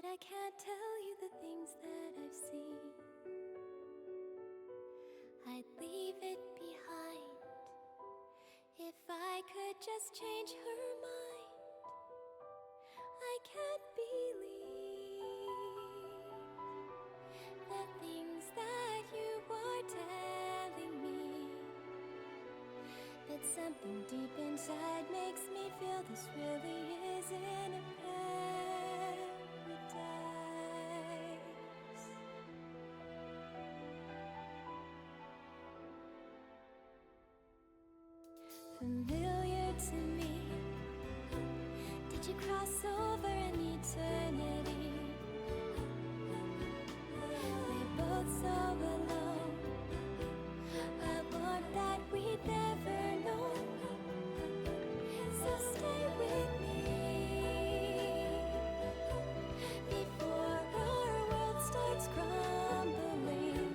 I can't tell you the things that I've seen. I'd leave it behind if I could just change her mind. I can't believe the things that you are telling me. That something deep inside makes me feel this really isn't a paradise. Familiar to me. Did you cross over an eternity? We're both so alone. I want that we'd never known. So stay with me before our world starts crumbling.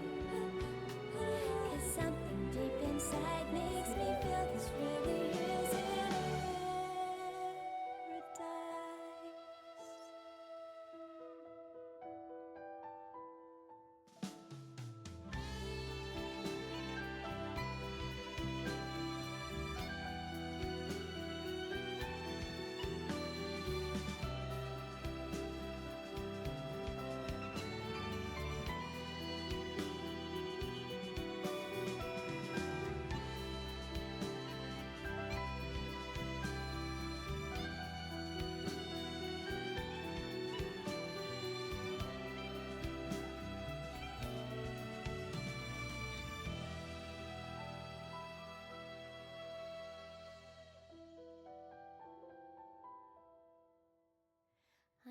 'Cause something deep inside makes me feel this really isn't paradise.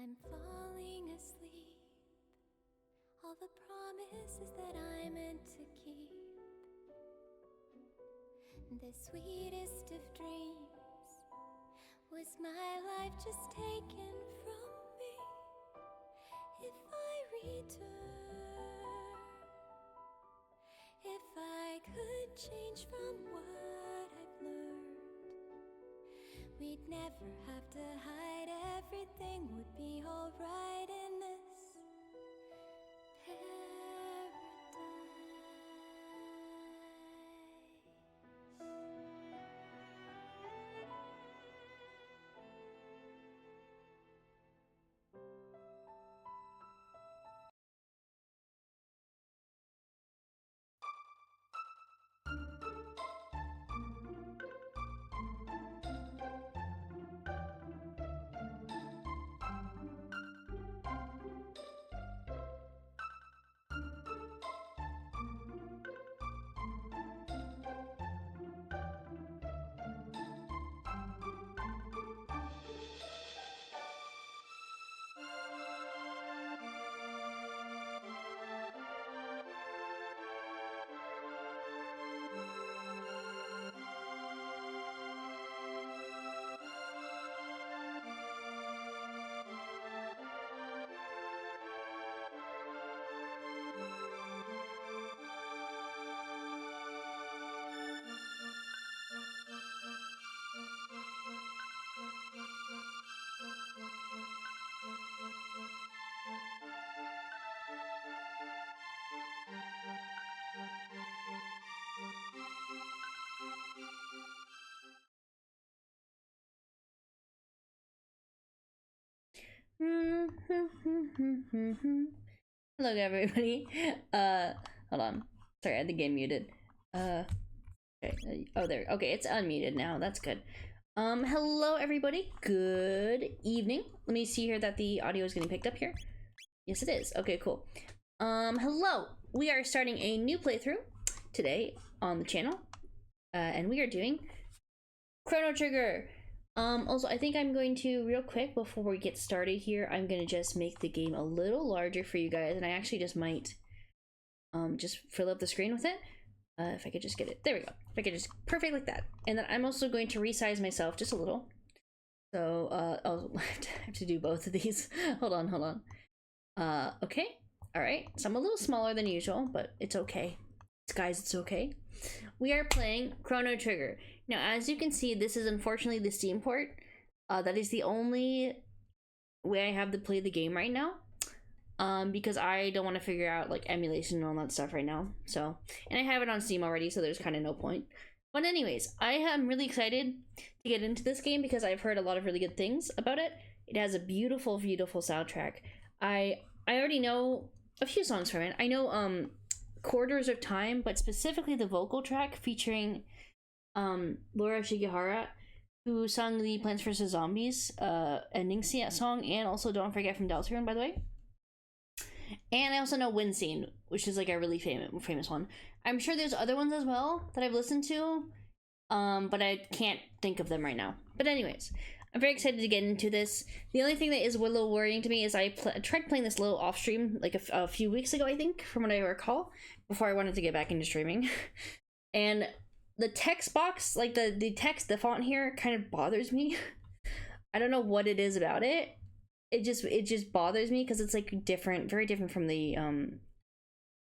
I'm falling asleep. All the promises that I meant to keep. The sweetest of dreams. Was my life just taken from me? If I return, if I could change from what I've learned, we'd never have to hide. Everything would be alright in this paradise. Hello everybody. Hold on. Sorry, I had the game muted. Okay. Oh there. Okay, it's unmuted now. That's good. Hello everybody. Good evening. Let me see here that the audio is getting picked up here. Yes, it is. Okay, cool. Hello. We are starting a new playthrough today on the channel. And we are doing Chrono Trigger. Also, I think I'm going to, real quick, before we get started here, I'm going to just make the game a little larger for you guys, and I actually just might, just fill up the screen with it. If I could just get it, there we go. If I could just, perfect like that. And then I'm also going to resize myself just a little. So, oh, I have to do both of these. hold on. Okay. All right. So I'm a little smaller than usual, but it's okay. Guys, it's okay. We are playing Chrono Trigger. Now, as you can see, this is unfortunately the Steam port. That is the only way I have to play the game right now. because I don't want to figure out like emulation and all that stuff right now. So, and I have it on Steam already, so there's kind of no point. But anyways, I am really excited to get into this game because I've heard a lot of really good things about it. It has a beautiful, beautiful soundtrack. I already know a few songs from it. I know Quarters of Time, but specifically the vocal track featuring Laura Shigehara, who sung the Plants vs. Zombies ending song, and also Don't Forget from Deltarune, by the way. And I also know Wind Scene, which is like a really famous one. I'm sure there's other ones as well that I've listened to, but I can't think of them right now. But anyways, I'm very excited to get into this. The only thing that is a little worrying to me is I tried playing this little off stream like a few weeks ago, I think, from what I recall, before I wanted to get back into streaming. And the text box, like the text, the font here kind of bothers me. I don't know what it is about it. It just bothers me because it's like different, very different from the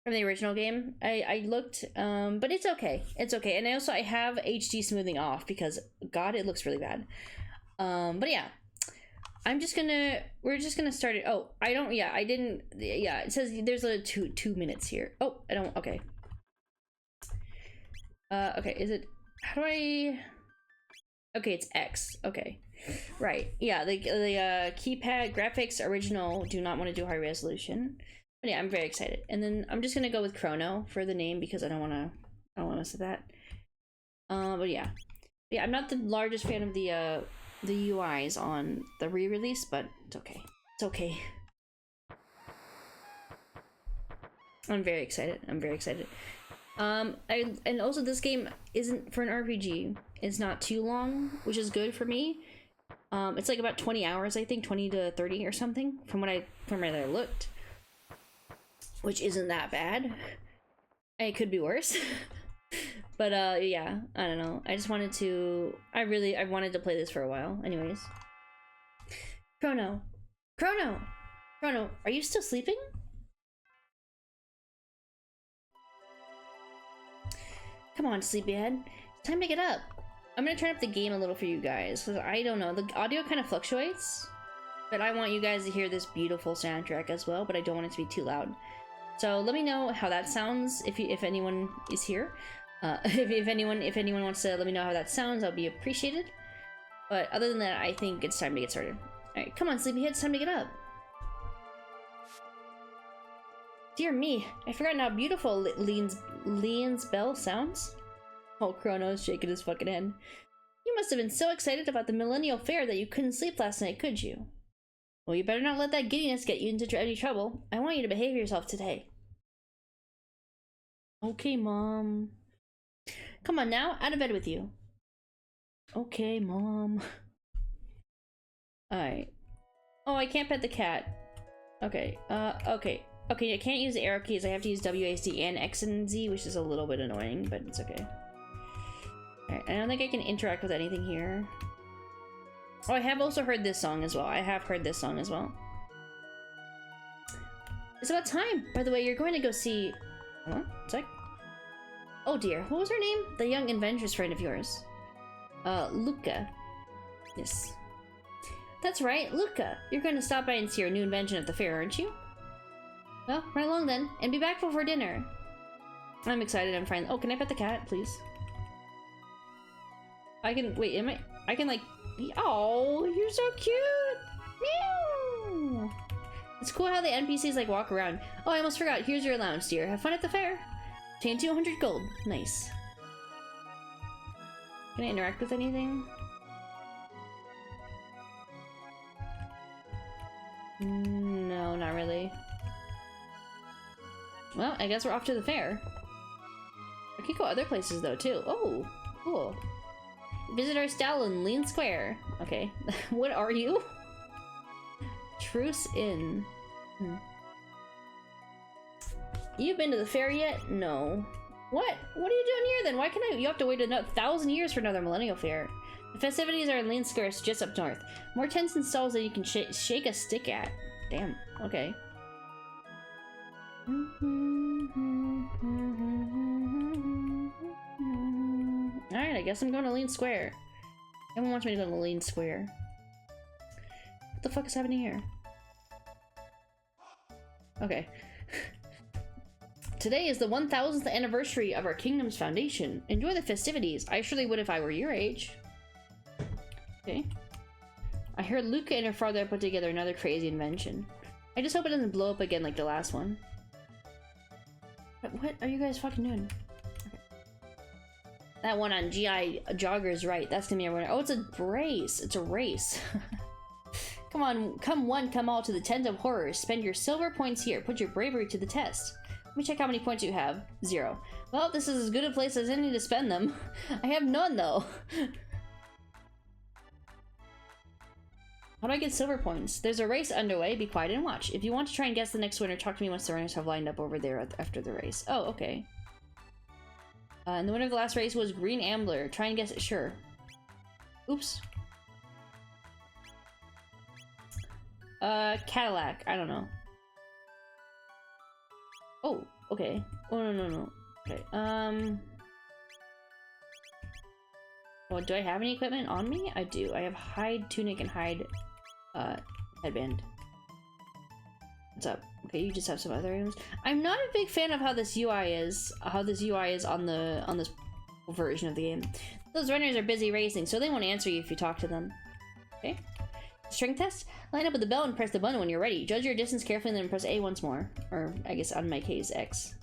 original game. I looked, but it's okay. It's okay. And I have HD smoothing off because God, it looks really bad. But yeah, we're just gonna start it. Oh, it says there's a two minutes here. Oh, I don't, okay. Okay, is it, how do I, okay, it's X, okay. Right, yeah, the keypad graphics original do not want to do high resolution. But yeah, I'm very excited. And then I'm just gonna go with CHRONO for the name because I don't wanna mess with that. But yeah. Yeah, I'm not the largest fan of the UIs on the re-release, but it's okay. It's okay. I'm very excited. I'm very excited. And also this game isn't, for an RPG, it's not too long, which is good for me. It's like about 20 hours, I think, 20 to 30 or something from where I looked, which isn't that bad. It could be worse. But yeah, I don't know. I just wanted to, I wanted to play this for a while. Anyways. CHRONO, are you still sleeping? Come on, sleepyhead. It's time to get up. I'm gonna turn up the game a little for you guys, because I don't know, the audio kind of fluctuates, but I want you guys to hear this beautiful soundtrack as well, but I don't want it to be too loud. So let me know how that sounds if anyone is here. If anyone wants to let me know how that sounds, I'll be appreciated. But other than that, I think it's time to get started. Alright, come on, sleepyhead, it's time to get up. Dear me, I forgot how beautiful Leon's bell sounds. Oh, CHRONO's shaking his fucking head. You must have been so excited about the Millennial Fair that you couldn't sleep last night, could you? Well, you better not let that giddiness get you into any trouble. I want you to behave yourself today. Okay, Mom. Come on now, out of bed with you. Okay, Mom. Alright. Oh, I can't pet the cat. Okay, okay. Okay, I can't use the arrow keys. I have to use WASD and X and Z, which is a little bit annoying, but it's okay. Alright, I don't think I can interact with anything here. Oh, I have also heard this song as well. I have heard this song as well. It's about time! By the way, you're going to go see... Hold on, a sec. Oh dear, what was her name? The young adventurous friend of yours. Luca. Yes. That's right, Luca. You're going to stop by and see your new invention at the fair, aren't you? Well, run along then, and be back before dinner. I'm excited, I'm fine. Oh, can I pet the cat, please? I can, wait, I can like, oh, you're so cute! Meow! It's cool how the NPCs like walk around. Oh, I almost forgot, here's your allowance, dear. Have fun at the fair. Obtain 200 gold. Nice. Can I interact with anything? No, not really. Well, I guess we're off to the fair. I could go other places though too. Oh, cool. Visit our stall in Lean Square. Okay. What are you? Truce Inn. You've been to the fair yet? No. What? What are you doing here then? Why can you have to wait 1,000 years for another Millennial Fair? The festivities are in Lean Square, just up north. More tents and stalls that you can shake a stick at. Damn. Okay. Alright, I guess I'm going to Lean Square. Everyone wants me to go to Lean Square. What the fuck is happening here? Okay. Today is the 1000th anniversary of our kingdom's foundation. Enjoy the festivities. I surely would if I were your age. Okay. I heard Luca and her father put together another crazy invention. I just hope it doesn't blow up again like the last one. What are you guys fucking doing? Okay. That one on GI Jogger's right. That's gonna be everyone. Oh, it's a race. It's a race. Come on, come one, come all to the tent of horrors. Spend your silver points here. Put your bravery to the test. Let me check how many points you have. 0. Well, this is as good a place as any to spend them. I have none, though. How do I get silver points? There's a race underway. Be quiet and watch. If you want to try and guess the next winner, talk to me once the runners have lined up over there after the race. Oh, okay. And the winner of the last race was Green Ambler. Try and guess it. Sure. Oops. Cadillac. I don't know. Oh, okay. Oh, no. Okay, well, do I have any equipment on me? I do. I have hide tunic and hide, headband. What's up? Okay, you just have some other items. I'm not a big fan of how this UI is. On this version of the game. Those runners are busy racing, so they won't answer you if you talk to them. Okay. Strength test? Line up with the bell and press the button when you're ready. Judge your distance carefully and then press A once more. Or, I guess on my case, X.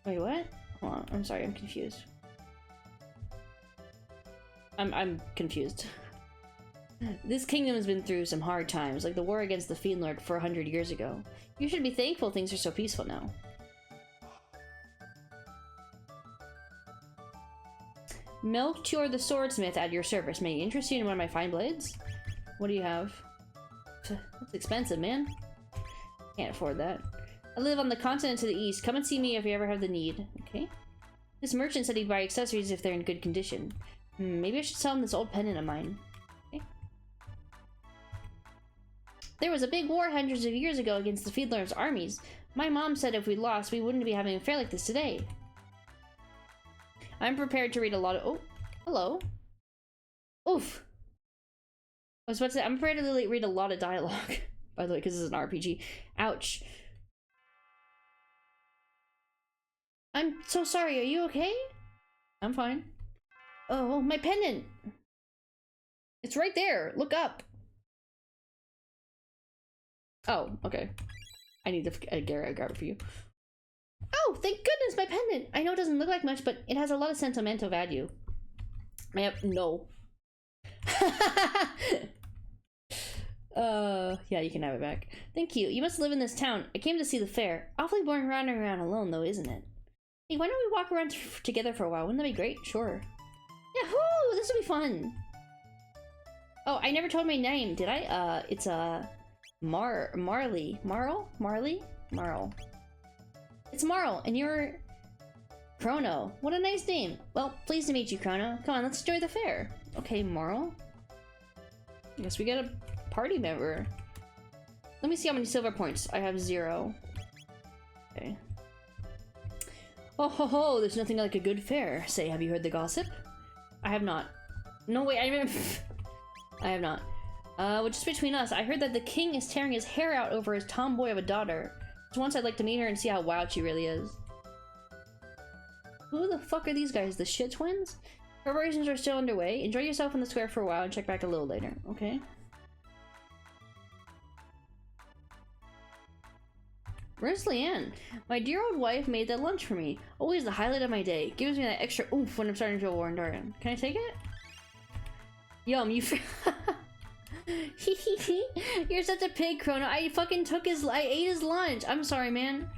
Wait, what? Hold on, I'm sorry, I'm confused. I'm confused. This kingdom has been through some hard times, like the war against the Fiend Lord 400 years ago. You should be thankful things are so peaceful now. Melchior the Swordsmith at your service. May interest you in one of my fine blades? What do you have? That's expensive, man. Can't afford that. I live on the continent to the east. Come and see me if you ever have the need. Okay. This merchant said he'd buy accessories if they're in good condition. Maybe I should sell him this old pendant of mine. Okay. There was a big war hundreds of years ago against the Fiend Lord's armies. My mom said if we lost, we wouldn't be having a fair like this today. I'm prepared to read a lot of— oh, hello. Oof. I was about to say, I'm prepared to read a lot of dialogue, by the way, because this is an RPG. Ouch. I'm so sorry, are you okay? I'm fine. Oh, my pendant! It's right there, look up! Oh, okay. I need to grab it for you. Oh, thank goodness, my pendant! I know it doesn't look like much, but it has a lot of sentimental value. I have— no. Yeah, you can have it back. Thank you. You must live in this town. I came to see the fair. Awfully boring wandering around alone, though, isn't it? Hey, why don't we walk around together for a while? Wouldn't that be great? Sure. Yahoo! This will be fun! Oh, I never told my name, did I? It's, Marley. Marl? Marley? Marl. It's Marl, and you're CHRONO. What a nice name. Well, pleased to meet you, CHRONO. Come on, let's enjoy the fair. Okay, Marl. I guess we got a party member. Let me see how many silver points. I have 0. Okay. Oh ho ho, there's nothing like a good fair. Say, have you heard the gossip? I have not. No, wait, I have not. Well, just between us, I heard that the king is tearing his hair out over his tomboy of a daughter. Just once I'd like to meet her and see how wild she really is. Who the fuck are these guys? The shit twins? Preparations are still underway. Enjoy yourself in the square for a while and check back a little later. Okay. Where's Leanne? My dear old wife made that lunch for me. Always the highlight of my day. Gives me that extra oomph when I'm starting to feel worn down. Can I take it? Yum, you You're such a pig, CHRONO. I fucking I ate his lunch. I'm sorry, man.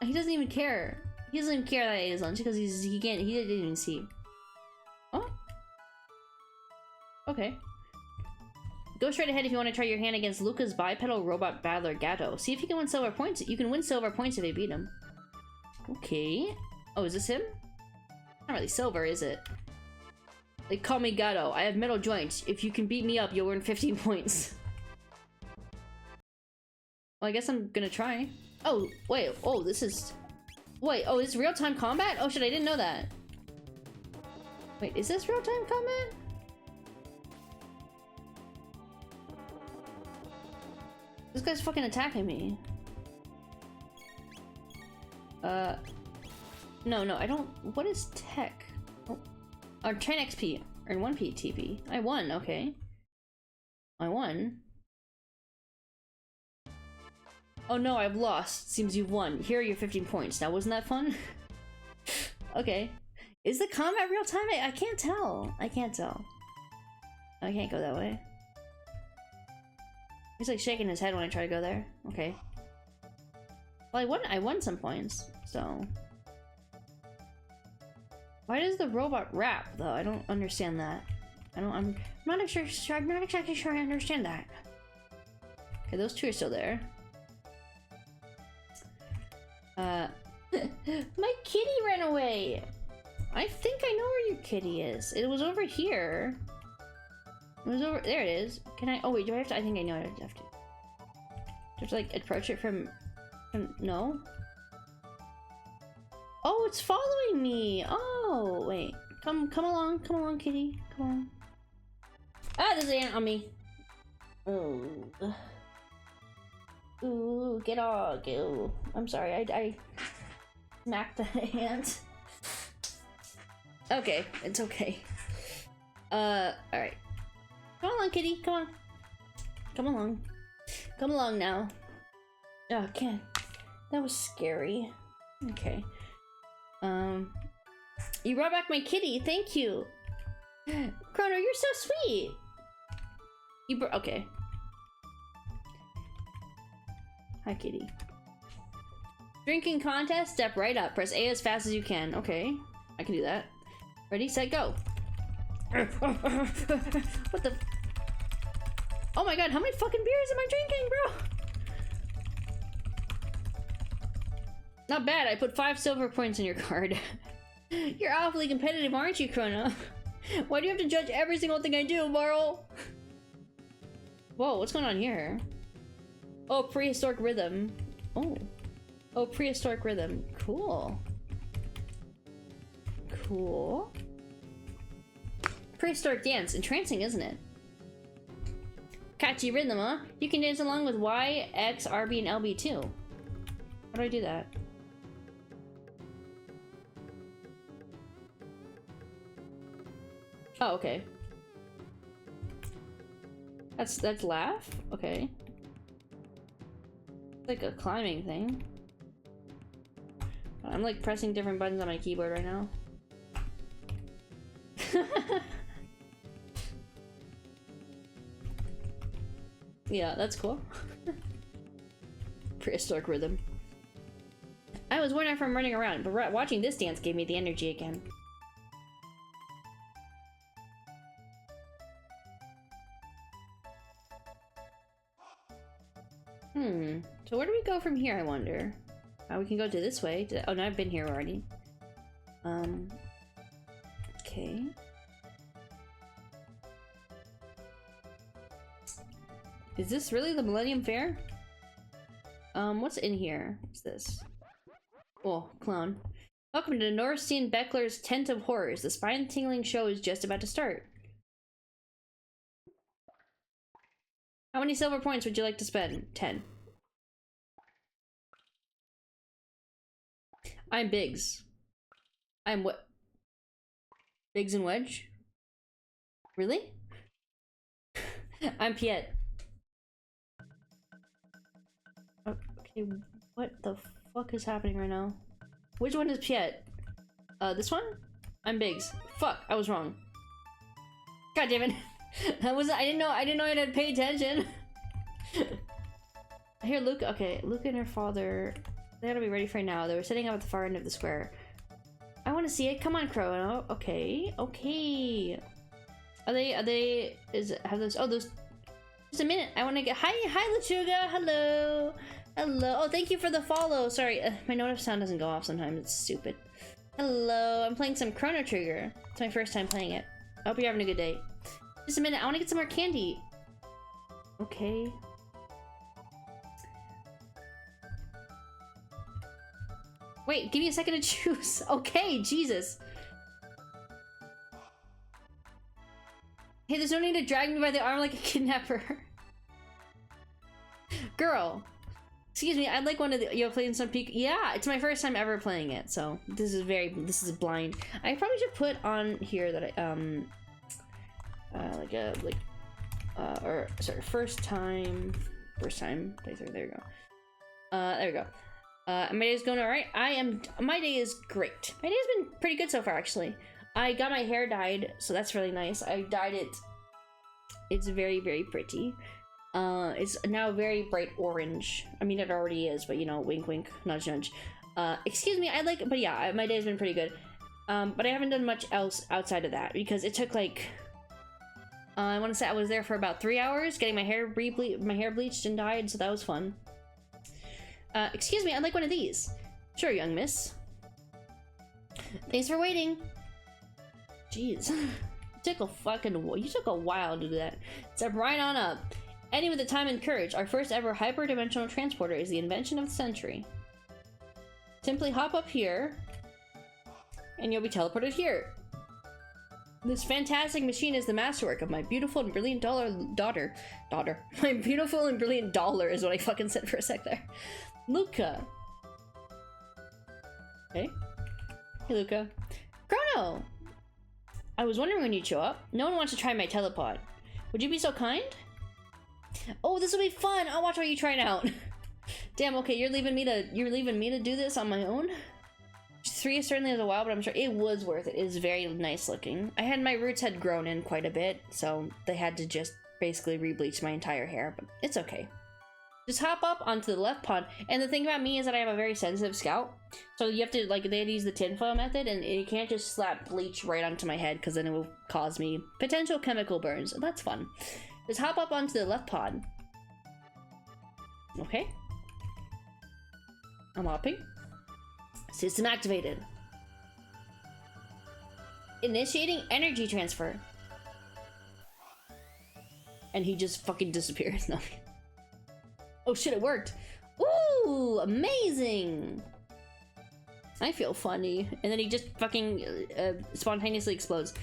He doesn't even care. He doesn't even care that I ate his lunch because he didn't even see. Oh? Okay. Go straight ahead if you want to try your hand against Luca's bipedal robot battler Gatto. See if you can win silver points. You can win silver points if you beat him. Okay. Oh, is this him? Not really silver, is it? They call me Gatto. I have metal joints. If you can beat me up, you'll earn 15 points. Well, I guess I'm gonna try. Oh, wait. Oh, this is... Wait, oh, is real-time combat? Oh shit, I didn't know that. Wait, is this real-time combat? This guy's fucking attacking me. No, I don't. What is tech? Oh, 10 XP. Earn 1 TP. I won, okay. I won. Oh no, I've lost. Seems you've won. Here are your 15 points. Now, wasn't that fun? Okay. Is the combat real time? I can't tell. I can't tell. I can't go that way. He's like shaking his head when I try to go there. Okay. Well, I won some points, so. Why does the robot rap though? I don't understand that. I'm not exactly sure I understand that. Okay, those two are still there. My kitty ran away. I think I know where your kitty is. It was over here. It was over there. It is. Can I? Oh wait, do I have to? I think I know. I have to. Just like approach it from no. Oh, it's following me. Oh wait, come along, kitty, come on. Ah, there's an ant on me. Oh. Ooh, get off. Ooh. I'm sorry. I smacked the ant. Okay, it's okay. Alright. Come along, kitty. Come on. Come along. Come along now. Oh, can't. That was scary. Okay. You brought back my kitty. Thank you. Chrono, you're so sweet. Okay. Hi, kitty. Drinking contest, step right up. Press A as fast as you can. Okay, I can do that. Ready, set, go. What the? Oh my god, how many fucking beers am I drinking, bro? Not bad, I put 5 silver points in your card. You're awfully competitive, aren't you, Chrono? Why do you have to judge every single thing I do, Marl? Whoa, what's going on here? Oh, prehistoric rhythm. Oh, prehistoric rhythm. Cool. Cool. Prehistoric dance. Entrancing, isn't it? Catchy rhythm, huh? You can dance along with Y, X, RB, and LB too. How do I do that? Oh, okay. That's laugh? Okay. It's like a climbing thing. I'm like pressing different buttons on my keyboard right now. Yeah, that's cool. Prehistoric rhythm. I was worn out from running around, but watching this dance gave me the energy again. So where do we go from here, I wonder? We can go to this way. Oh, no, I've been here already. Okay. Is this really the Millennium Fair? What's in here? What's this? Oh, clown. Welcome to Norstein Beckler's Tent of Horrors. The spine-tingling show is just about to start. How many silver points would you like to spend? 10. I'm Biggs. I'm what? Biggs and Wedge? Really? I'm Piet. Okay, what the fuck is happening right now? Which one is Piet? This one? I'm Biggs. Fuck, I was wrong. God damn it. I didn't know I had to pay attention. Here, Luke. Okay, Luke and her father. They gotta be ready for now. They were sitting up at the far end of the square. I want to see it. Come on, Chrono. Okay, okay. Have those? Oh, those. Just a minute. I want to get. Hi, Lechuga. Hello, hello. Oh, thank you for the follow. Sorry, my notif sound doesn't go off sometimes. It's stupid. Hello. I'm playing some Chrono Trigger. It's my first time playing it. I hope you're having a good day. Just a minute. I want to get some more candy. Okay. Wait, give me a second to choose. Okay, Jesus. Hey, there's no need to drag me by the arm like a kidnapper. girl. Excuse me, I'd like one of the, you know, playing some peak. Yeah, it's my first time ever playing it, so this is blind. I probably should put on here that I, or sorry, first time playthrough. There you go. There we go. My day's going alright. My day is great. My day's been pretty good so far, actually. I got my hair dyed, so that's really nice. I dyed it. It's very, very pretty. It's now very bright orange. I mean, it already is, but you know, wink, wink, nudge, nudge. Excuse me, but yeah, my day's been pretty good. But I haven't done much else outside of that because it took like, I want to say I was there for about 3 hours getting my hair bleached and dyed, so that was fun. Excuse me, I'd like one of these. Sure, young miss. Thanks for waiting. Jeez. You took a while to do that. Step right on up. Ending with the time and courage, our first ever hyperdimensional transporter is the invention of the century. Simply hop up here, and you'll be teleported here. This fantastic machine is the masterwork of my beautiful and brilliant daughter. My beautiful and brilliant dollar is what I fucking said for a sec there. Luca. Hey. Hey, Luca. Chrono! I was wondering when you'd show up. No one wants to try my telepod. Would you be so kind? Oh, this will be fun! I'll watch while you try it out. Damn, okay, you're leaving me to do this on my own? 3 certainly was a while, but I'm sure it was worth it. It is very nice looking. My roots had grown in quite a bit, so they had to just basically re-bleach my entire hair, but it's okay. Just hop up onto the left pod, and the thing about me is that I have a very sensitive scalp, so you have to, like, they had to use the tinfoil method, and you can't just slap bleach right onto my head, because then it will cause me potential chemical burns. That's fun. Just hop up onto the left pod. Okay. I'm hopping. System activated. Initiating energy transfer. And he just fucking disappears. No. Oh shit, it worked. Ooh, amazing. I feel funny. And then he just fucking spontaneously explodes.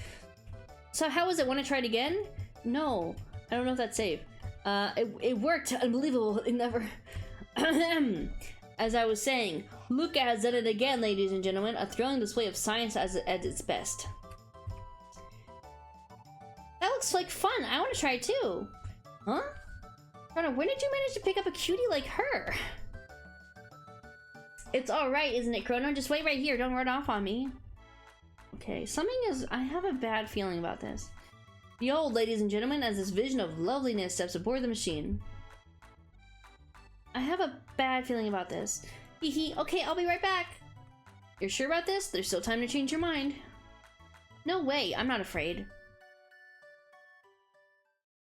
So how was it? Want to try it again? No. I don't know if that's safe. It worked. Unbelievable. It never... As I was saying, Luca has done it again, ladies and gentlemen. A thrilling display of science at its best. That looks like fun. I want to try it too. Huh? Chrono, when did you manage to pick up a cutie like her? It's alright, isn't it, Chrono? Just wait right here. Don't run off on me. Okay, I have a bad feeling about this. Behold, ladies and gentlemen, as this vision of loveliness steps aboard the machine. I have a bad feeling about this. Hee. Okay, I'll be right back. You're sure about this? There's still time to change your mind. No way, I'm not afraid.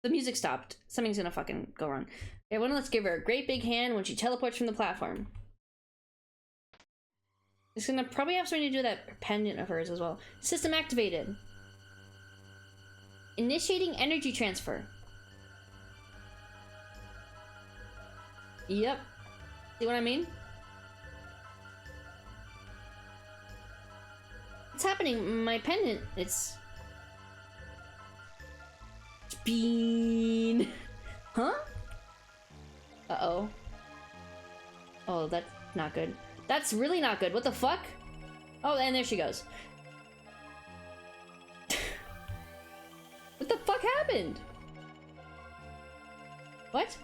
The music stopped. Something's gonna fucking go wrong. Everyone, let's give her a great big hand when she teleports from the platform. It's gonna probably have something to do with that pendant of hers as well. System activated. Initiating energy transfer. Yep. See what I mean? What's happening? My pendant, it's... Bean. Huh? Uh-oh. Oh, that's not good. That's really not good. What the fuck? Oh, and there she goes. What the fuck happened? What?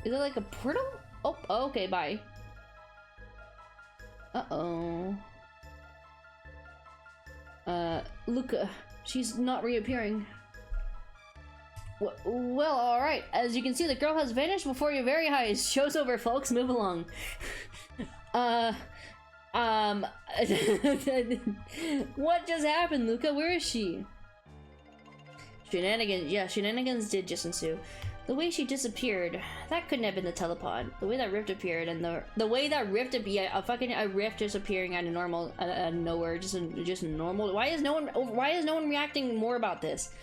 Is it like a portal? Oh, okay, bye. Uh-oh. Luca, she's not reappearing. Well, alright. As you can see, the girl has vanished before your very eyes. Show's over, folks. Move along. What just happened, Luca? Where is she? Shenanigans. Yeah, shenanigans did just ensue. The way she disappeared, that couldn't have been the telepod. The way that rift appeared, and the way that rift appeared, a rift just appearing out of nowhere, just normal. Why is no one reacting more about this?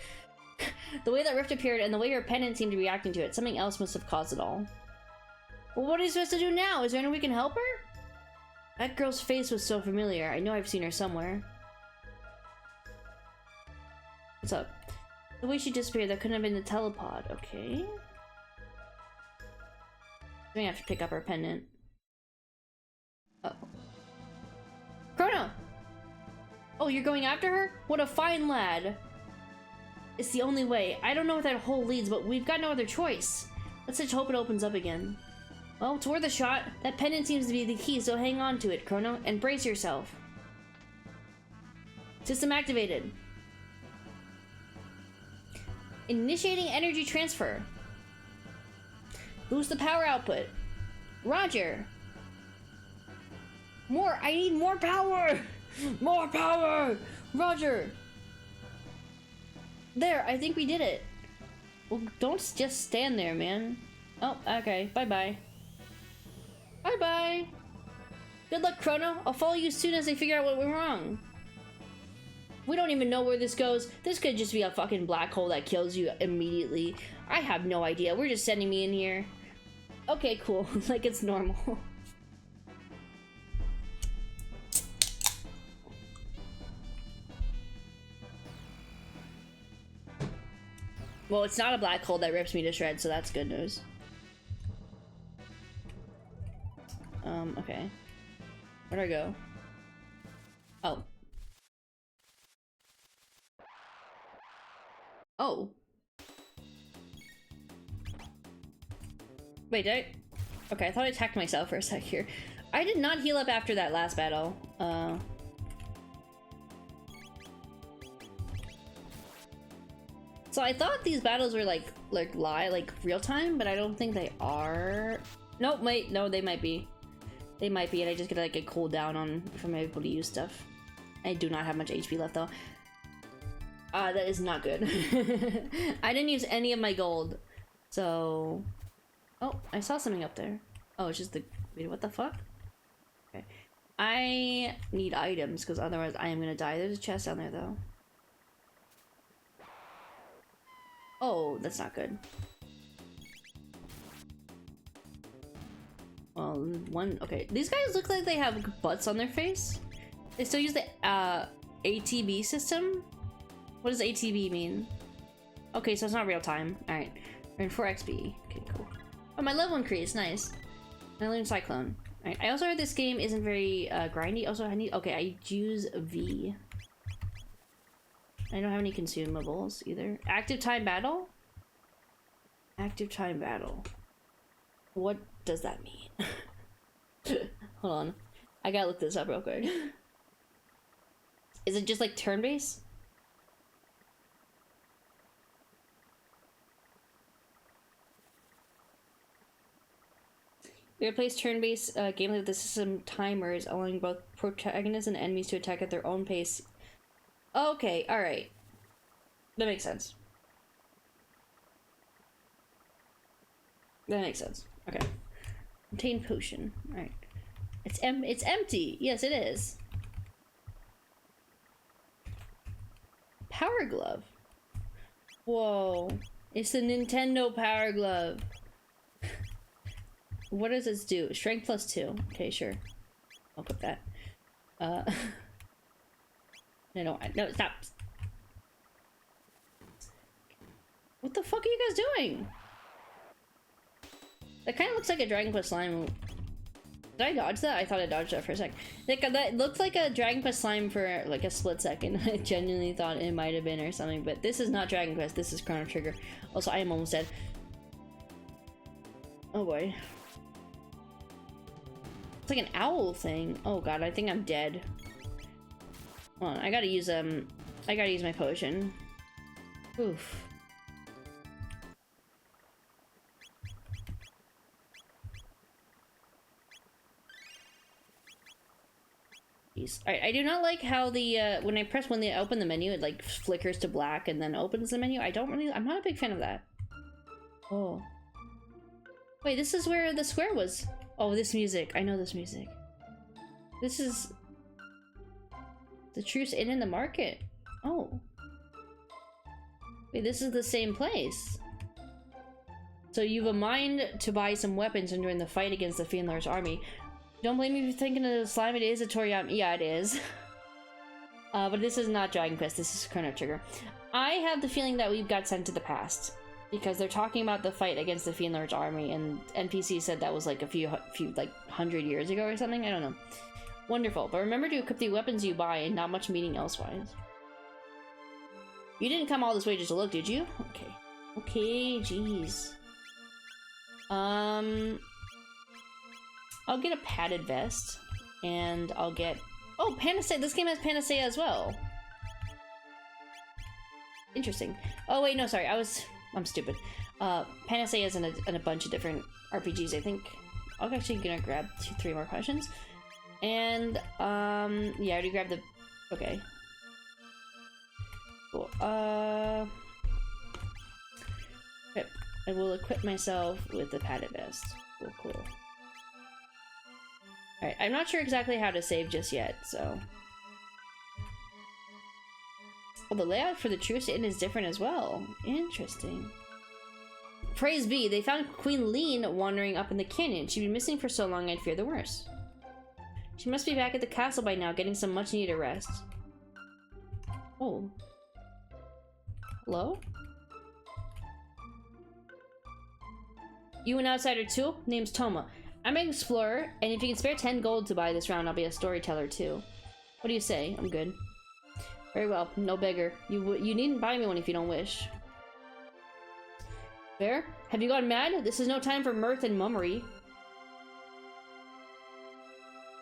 The way that rift appeared, and the way her pendant seemed to be reacting to it, something else must have caused it all. Well, what are you supposed to do now? Is there any way we can help her? That girl's face was so familiar. I know I've seen her somewhere. What's up? The way she disappeared, that couldn't have been the telepod. Okay. We have to pick up our pendant. Uh oh. Chrono! Oh, you're going after her? What a fine lad. It's the only way. I don't know where that hole leads, but we've got no other choice. Let's just hope it opens up again. Well, it's worth a shot. That pendant seems to be the key, so hang on to it, Chrono, and brace yourself. System activated. Initiating energy transfer. Boost the power output. Roger. More. I need more power. More power. Roger. There. I think we did it. Well, don't just stand there, man. Oh, okay. Bye-bye. Bye-bye. Good luck, Chrono. I'll follow you as soon as I figure out what went wrong. We don't even know where this goes. This could just be a fucking black hole that kills you immediately. I have no idea. We're just sending me in here. Okay, cool. Like it's normal. Well, it's not a black hole that rips me to shreds, so that's good news. Okay. Where'd I go? Oh. Oh. Wait, did I? Okay, I thought I attacked myself for a sec here. I did not heal up after that last battle. So I thought these battles were like real time, but I don't think they are. Nope, wait, no, they might be. They might be, and I just get like a cooldown on from able to use stuff. I do not have much HP left though. That is not good. I didn't use any of my gold, so. Oh, I saw something up there. Oh, it's just the. Wait, what the fuck? Okay. I need items because otherwise I am gonna die. There's a chest down there though. Oh, that's not good. Well, one. Okay, these guys look like they have butts on their face. They still use the ATB system. What does ATB mean? Okay, so it's not real time. All right, earn 4 XP. Okay, cool. Oh, my level increased. Nice. I learned Cyclone. All right. I also heard this game isn't very grindy. Also, I need. Okay, I use V. I don't have any consumables either. Active time battle? Active time battle. What does that mean? Hold on. I gotta look this up real quick. Is it just like turn-based? We replace turn-based gameplay with the system timers, allowing both protagonists and enemies to attack at their own pace. Okay, alright. That makes sense. That makes sense. Okay. Obtain potion. Alright. It's empty! Yes, it is. Power glove. Whoa. It's the Nintendo Power Glove. What does this do? Strength +2. Okay, sure. I'll put that. No, stop. What the fuck are you guys doing? That kind of looks like a Dragon Quest slime. Did I dodge that? I thought I dodged that for a sec. That looked like a Dragon Quest slime for like a split second. I genuinely thought it might have been or something, but this is not Dragon Quest. This is Chrono Trigger. Also, I am almost dead. Oh boy. It's like an owl thing. Oh god, I think I'm dead. Hold on, I gotta use my potion. Oof. Alright, I do not like how the when they open the menu, it like flickers to black and then opens the menu. I'm not a big fan of that. Oh. Wait, this is where the square was. Oh, this music. I know this music. This is the Truce Inn in the market. Oh. Wait, this is the same place. So you've a mind to buy some weapons and join the fight against the Fiendlar's army. Don't blame me if you're thinking of the slime. It is a Toriyama. Yeah, it is. But this is not Dragon Quest. This is Chrono Trigger. I have the feeling that we've got sent to the past because they're talking about the fight against the Fiend Lord's army, and NPC said that was like a few like 100 years ago or something. I don't know. Wonderful, but remember to equip the weapons you buy and not much meaning elsewise. You didn't come all this way just to look, did you? Okay. Okay, jeez. I'll get a padded vest, and I'll get... Oh, Panacea! This game has Panacea as well. Interesting. Oh wait, no, sorry, I'm stupid. Panacea is in a bunch of different RPGs, I think. I'm actually gonna grab 3 more potions. And, yeah, I already grabbed the... Okay. Cool. Equip. I will equip myself with the padded vest. Cool, cool. Alright, I'm not sure exactly how to save just yet, so... Well, the layout for the Truce Inn is different as well. Interesting. Praise be, they found Queen Lean wandering up in the canyon. She'd been missing for so long I'd fear the worst. She must be back at the castle by now, getting some much-needed rest. Oh. Hello? You an outsider too? Name's Toma. I'm an explorer, and if you can spare 10 gold to buy this round, I'll be a storyteller too. What do you say? I'm good. Very well, no beggar. You needn't buy me one if you don't wish. Fair? Have you gone mad? This is no time for mirth and mummery.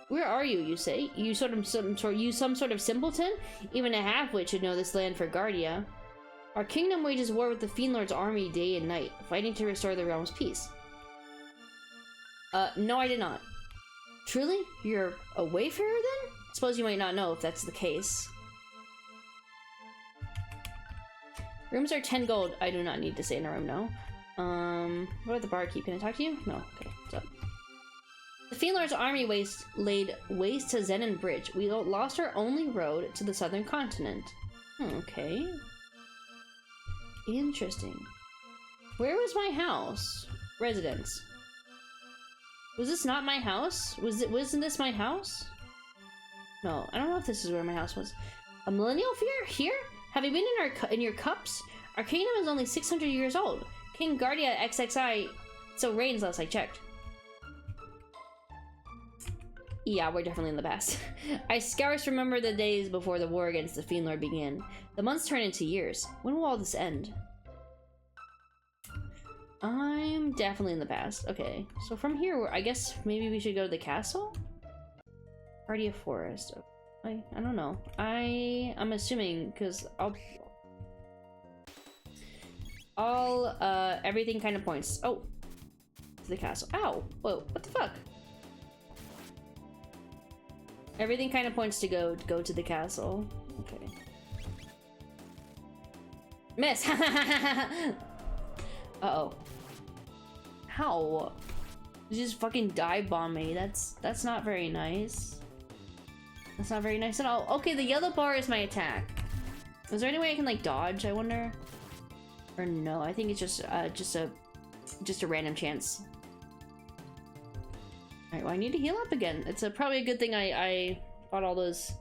Where are you, you say? You some sort of simpleton? Even a half-wit should know this land for Guardia. Our kingdom wages war with the Fiend Lord's army day and night, fighting to restore the realm's peace. No, I did not. Truly? You're a wayfarer then? Suppose you might not know if that's the case. Rooms are 10 gold. I do not need to stay in a room, no. What about the barkeep? Can I talk to you? No. Okay, what's up? The Fiend Lord's army laid waste to Zenon Bridge. We lost our only road to the southern continent. Okay. Interesting. Where was my house? Residence. Was this not my house? Wasn't this my house? No, I don't know if this is where my house was. A millennial fear here? Have you been in your cups? Our kingdom is only 600 years old. King Guardia XXI still reigns last I checked. Yeah, we're definitely in the past. I scarce remember the days before the war against the Fiend Lord began. The months turn into years. When will all this end? I'm definitely in the past. Okay, so from here, I guess maybe we should go to the castle? Guardia Forest. I don't know. I'm assuming, because everything kind of points. Oh, to the castle. Ow! Whoa! What the fuck? Everything kind of points to go to the castle. Okay. Miss. Uh-oh. How? You just fucking dive bomb me. That's not very nice. That's not very nice at all. Okay, the yellow bar is my attack. Is there any way I can like dodge, I wonder? Or no, I think it's just a random chance. Alright, well I need to heal up again. It's probably a good thing I bought all those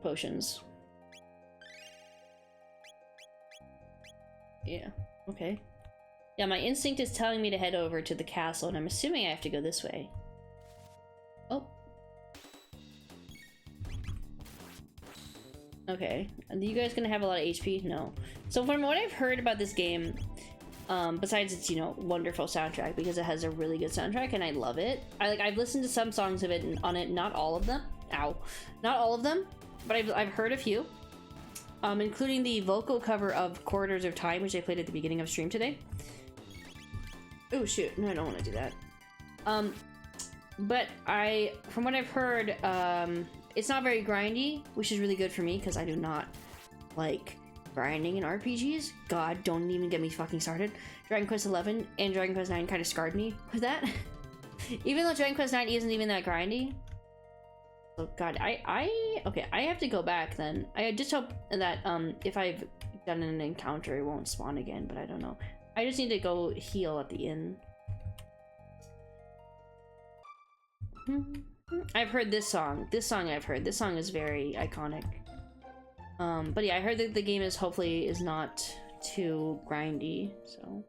potions. Yeah, okay. Yeah, my instinct is telling me to head over to the castle, and I'm assuming I have to go this way. Oh. Okay. Are you guys gonna have a lot of HP? No. So from what I've heard about this game, besides its, you know, wonderful soundtrack, because it has a really good soundtrack and I love it. I've listened to some songs of it on it, not all of them. Ow. Not all of them, but I've heard a few. Including the vocal cover of Corridors of Time, which I played at the beginning of stream today. Oh shoot, no, I don't want to do that. But from what I've heard, it's not very grindy, which is really good for me, because I do not like grinding in RPGs. God, don't even get me fucking started. Dragon Quest XI and Dragon Quest IX kind of scarred me with that. Even though Dragon Quest IX isn't even that grindy. Oh god, okay, I have to go back then. I just hope that if I've done an encounter it won't spawn again, but I don't know. I just need to go heal at the inn. I've heard this song. This song I've heard. This song is very iconic. But yeah, I heard that the game is hopefully is not too grindy, so.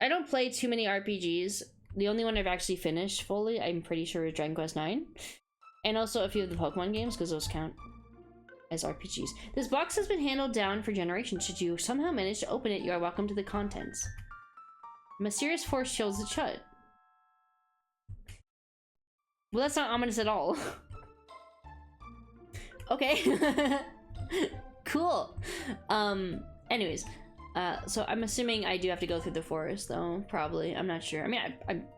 I don't play too many RPGs. The only one I've actually finished fully, I'm pretty sure, is Dragon Quest IX. And also a few of the Pokemon games, because those count as RPGs. This box has been handled down for generations. Should you somehow manage to open it, you are welcome to the contents. Mysterious force chills the shut. Well, that's not ominous at all. Okay. Cool. Anyways. So I'm assuming I do have to go through the forest, though. Probably. I'm not sure. I mean,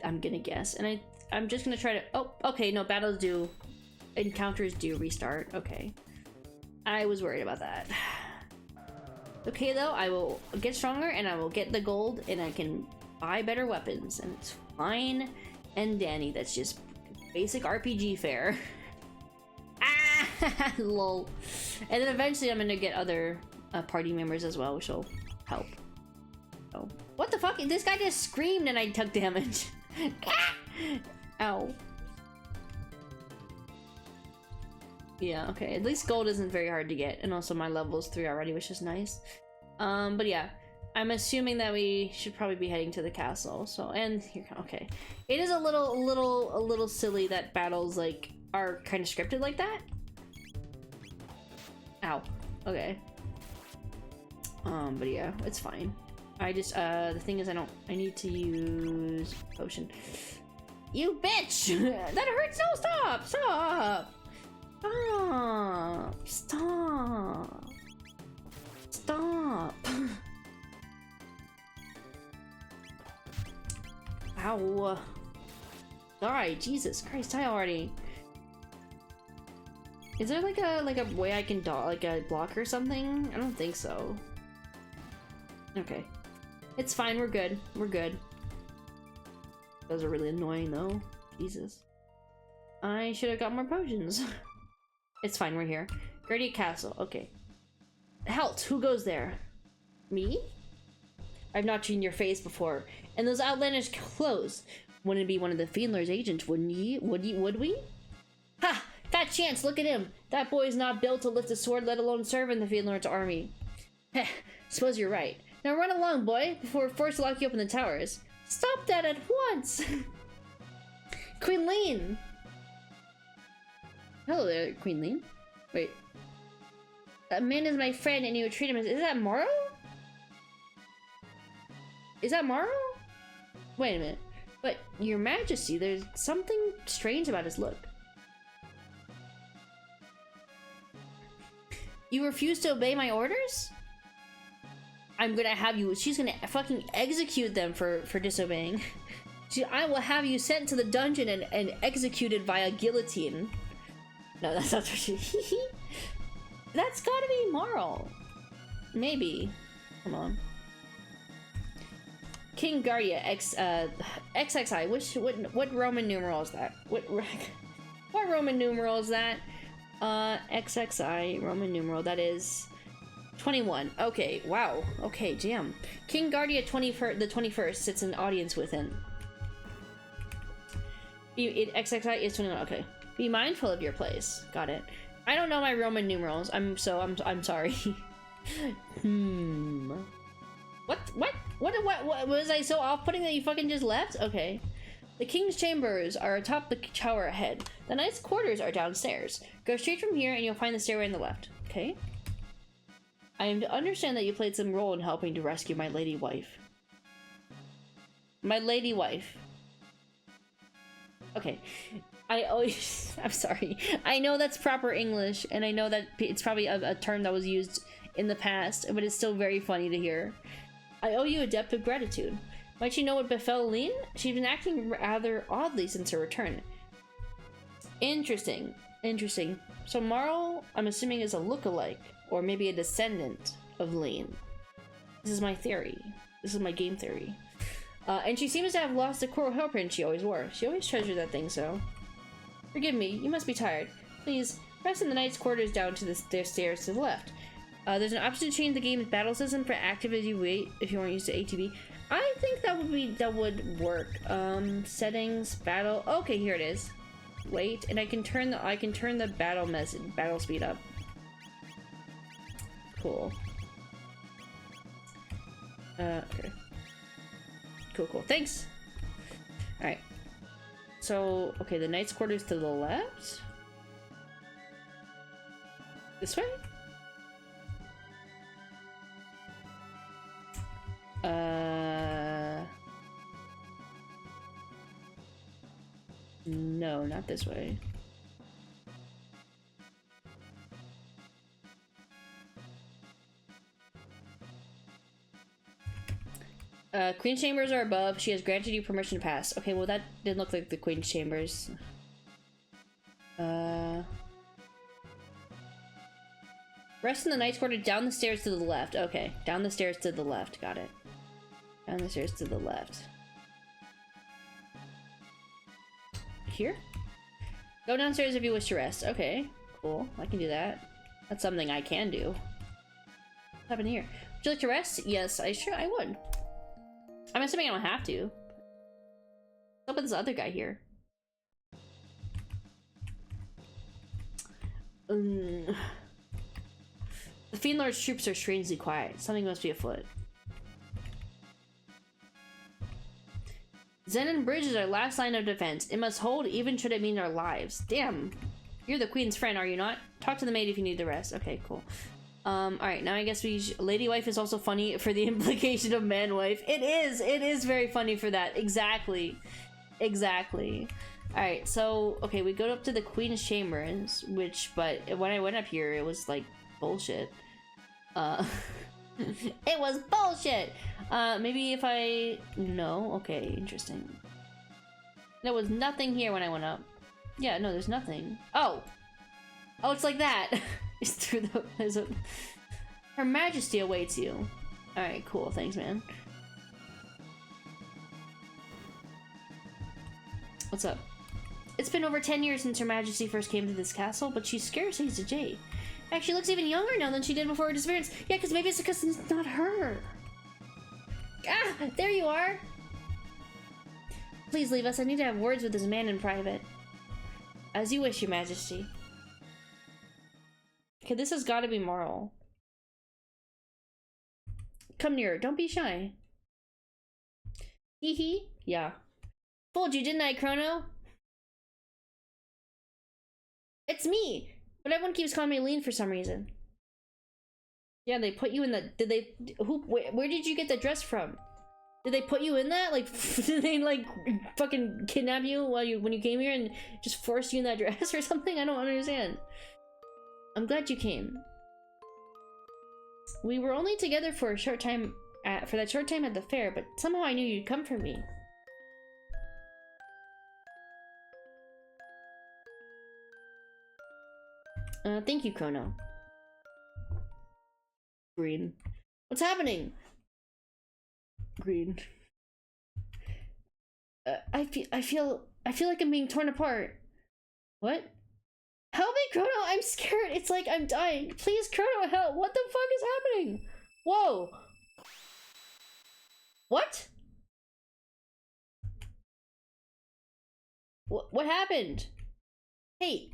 I'm gonna guess. And I'm just gonna try to... Oh, okay. No, battles do... Encounters do restart. Okay. I was worried about that. Okay, though. I will get stronger, and I will get the gold, and I can buy better weapons. And it's fine and dandy. That's just basic RPG fare. Ah! Lol. And then eventually I'm gonna get other party members as well, which will help. Oh. What the fuck? This guy just screamed and I took damage. Ow. Yeah, okay. At least gold isn't very hard to get. And also my level is 3 already, which is nice. But yeah. I'm assuming that we should probably be heading to the castle. So, and here, okay. It is a little silly that battles, like, are kind of scripted like that. Ow. Okay. But yeah, it's fine. I just, the thing is I need to use potion. You bitch! That hurts! No, stop! Stop! Stop! Stop! Stop! Ow. Alright, Jesus Christ, die already. Is there like a way I can like a block or something? I don't think so. Okay. It's fine, we're good. We're good. Those are really annoying though. Jesus. I should have got more potions. It's fine, we're here. Guardian Castle, okay. Halt, who goes there? Me? I've not seen your face before. And those outlandish clothes. Wouldn't it be one of the Fiendler's agents, wouldn't ye? Would we? Ha! Fat chance, look at him! That boy is not built to lift a sword, let alone serve in the Fiendler's army. Heh, suppose you're right. Now run along, boy, before we're forced to lock you up in the towers. Stop that at once! Queen Lean! Hello there, Queen Lean. Wait. That man is my friend and you would treat him as— is that Morrow? Is that Morrow? Wait a minute. But, your majesty, there's something strange about his look. You refuse to obey my orders? I'm gonna have you— she's gonna fucking execute them for disobeying. I will have you sent to the dungeon and executed via guillotine. No, that's not what she— That's gotta be Marl. Maybe. Come on. King Guardia XXI. What Roman numeral is that? What Roman numeral is that? XXI Roman numeral. That is 21. Okay, wow. Okay, damn. King Guardia the 21st sits in audience with him. XXI is 21. Okay. Be mindful of your place. Got it. I don't know my Roman numerals. I'm sorry. What was I so off-putting that you fucking just left? Okay. The king's chambers are atop the tower ahead. The knight's quarters are downstairs. Go straight from here and you'll find the stairway on the left. Okay. I am to understand that you played some role in helping to rescue my lady wife. My lady wife. Okay. I'm sorry. I know that's proper English, and I know that it's probably a term that was used in the past, but it's still very funny to hear. I owe you a debt of gratitude. Might you know what befell Lean? She's been acting rather oddly since her return. Interesting. Interesting. So Marl, I'm assuming, is a look-alike, or maybe a descendant of Lean. This is my theory. This is my game theory. And she seems to have lost the coral hairpin she always wore. She always treasured that thing so. Forgive me, you must be tired. Please, press in the knight's quarters down to the stairs to the left. There's an option to change the game's battle system for active as you wait if you aren't used to ATB. I think that would work. Settings, battle. Okay, here it is. Wait, and I can turn the battle speed up. Cool. Okay. Cool, cool. Thanks! Alright. So, okay, the knight's quarters to the left? This way? No, not this way. Queen's chambers are above. She has granted you permission to pass. Okay, well that didn't look like the Queen's chambers. Rest in the knight's quarter down the stairs to the left. Okay, down the stairs to the left. Got it. Down the stairs to the left. Here? Go downstairs if you wish to rest. Okay, cool. I can do that. That's something I can do. What's happening here? Would you like to rest? Yes, I would. I'm assuming I don't have to. What's up with this other guy here? The Fiend Lord's troops are strangely quiet. Something must be afoot. Zenon Bridge is our last line of defense. It must hold even should it mean our lives. Damn. You're the queen's friend, are you not? Talk to the maid if you need the rest. Okay, cool. Alright, now I guess Lady Wife is also funny for the implication of man wife. It is very funny for that. Exactly. Exactly. Alright, so, okay, we go up to the Queen's Chambers, but when I went up here, it was, like, bullshit. It was bullshit! Maybe if no? Okay, interesting. There was nothing here when I went up. Yeah, no, there's nothing. Oh! Oh, it's like that! It's through the... Her Majesty awaits you. Alright, cool. Thanks, man. What's up? It's been over 10 years since Her Majesty first came to this castle, but she scarcely is a jade. Actually, she looks even younger now than she did before her disappearance. Yeah, because maybe it's because it's not her. Ah! There you are! Please leave us. I need to have words with this man in private. As you wish, Your Majesty. Okay, this has got to be Marl. Come nearer. Don't be shy. Hee hee. Yeah. Fooled you, didn't I, Chrono? It's me! But everyone keeps calling me Lean for some reason. Yeah, they put you in the... Did they... Where did you get the dress from? Did they put you in that? Like, did they, like, fucking kidnap you when you came here and just force you in that dress or something? I don't understand. I'm glad you came. We were only together for a short time, for that short time at the fair, but somehow I knew you'd come for me. Thank you, Chrono. Green. What's happening? Green. I feel like I'm being torn apart. What? Help me, Chrono! I'm scared! It's like I'm dying! Please, Chrono, help! What the fuck is happening? Whoa! What? What happened? Hey,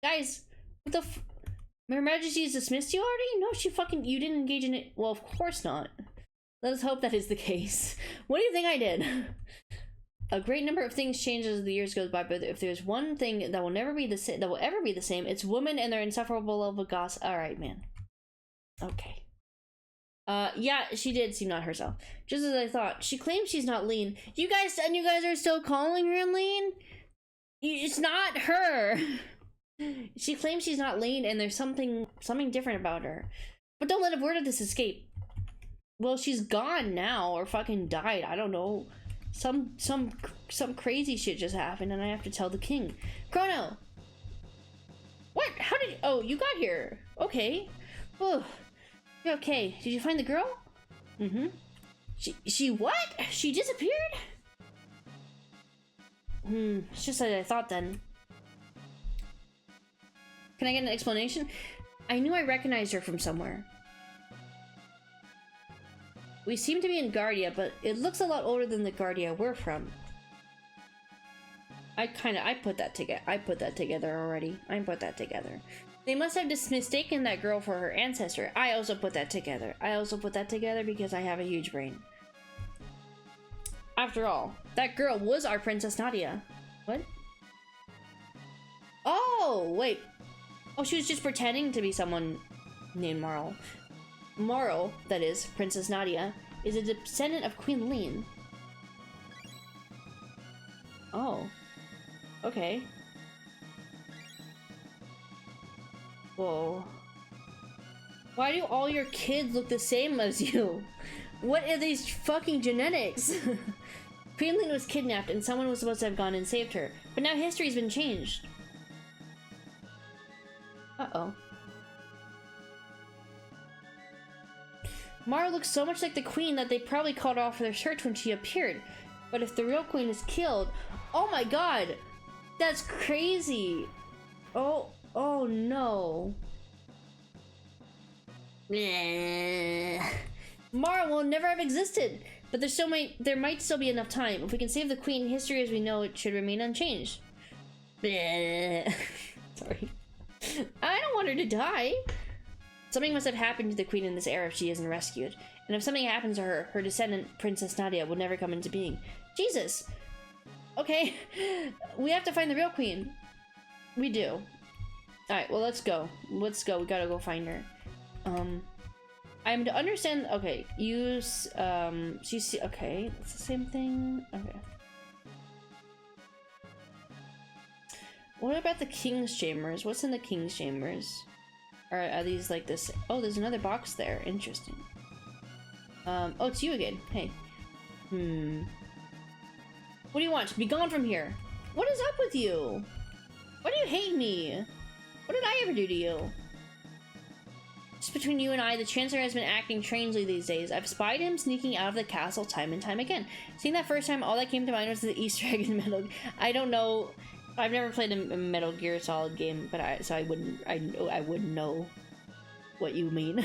guys, what the f- Her Majesty's dismissed you already? No, you didn't engage in it. Well, of course not. Let us hope that is the case. What do you think I did? A great number of things change as the years goes by, but if there's one thing that will never be the same, that will ever be the same, it's women and their insufferable love of gossip. All right, man. Okay. Yeah, she did seem not herself. Just as I thought. She claims she's not Lean. You guys are still calling her Lean? It's not her. She claims she's not Lean, and there's something different about her. But don't let a word of this escape. Well, she's gone now, or fucking died. I don't know. Some crazy shit just happened, and I have to tell the king. Chrono! What? How did you... Oh, you got here. Okay. Ugh. You're okay. Did you find the girl? Mm-hmm. She what? She disappeared? It's just as I thought then. Can I get an explanation? I knew I recognized her from somewhere. We seem to be in Guardia, but it looks a lot older than the Guardia we're from. I put that together already. I put that together. They must have just mistaken that girl for her ancestor. I also put that together. Because I have a huge brain. After all, that girl was our Princess Nadia. What? Oh, wait. Oh, she was just pretending to be someone named Marl. Marl, that is, Princess Nadia, is a descendant of Queen Lean. Oh. Okay. Whoa. Why do all your kids look the same as you? What are these fucking genetics? Queen Lean was kidnapped and someone was supposed to have gone and saved her. But now history's been changed. Uh-oh. Mara looks so much like the queen that they probably called off their search when she appeared. But if the real queen is killed... Oh my god! That's crazy! Oh no. Mara will never have existed! But there might still be enough time. If we can save the queen, history as we know it should remain unchanged. Sorry. I don't want her to die! Something must have happened to the queen in this era if she isn't rescued. And if something happens to her, her descendant, Princess Nadia, will never come into being. Jesus! Okay, we have to find the real queen. We do. Alright, well, let's go. Let's go. We gotta go find her. I'm to understand... Okay, use... CC... Okay, it's the same thing. Okay. What about the King's Chambers? What's in the King's Chambers? Are these like this? Oh, there's another box there. Interesting. Oh, it's you again. Hey. What do you want? Be gone from here. What is up with you? Why do you hate me? What did I ever do to you? Just between you and I, the Chancellor has been acting strangely these days. I've spied him sneaking out of the castle time and time again. Seeing that first time, all that came to mind was the Easter egg in Metal. I don't know. I've never played a Metal Gear Solid game, but I wouldn't know what you mean.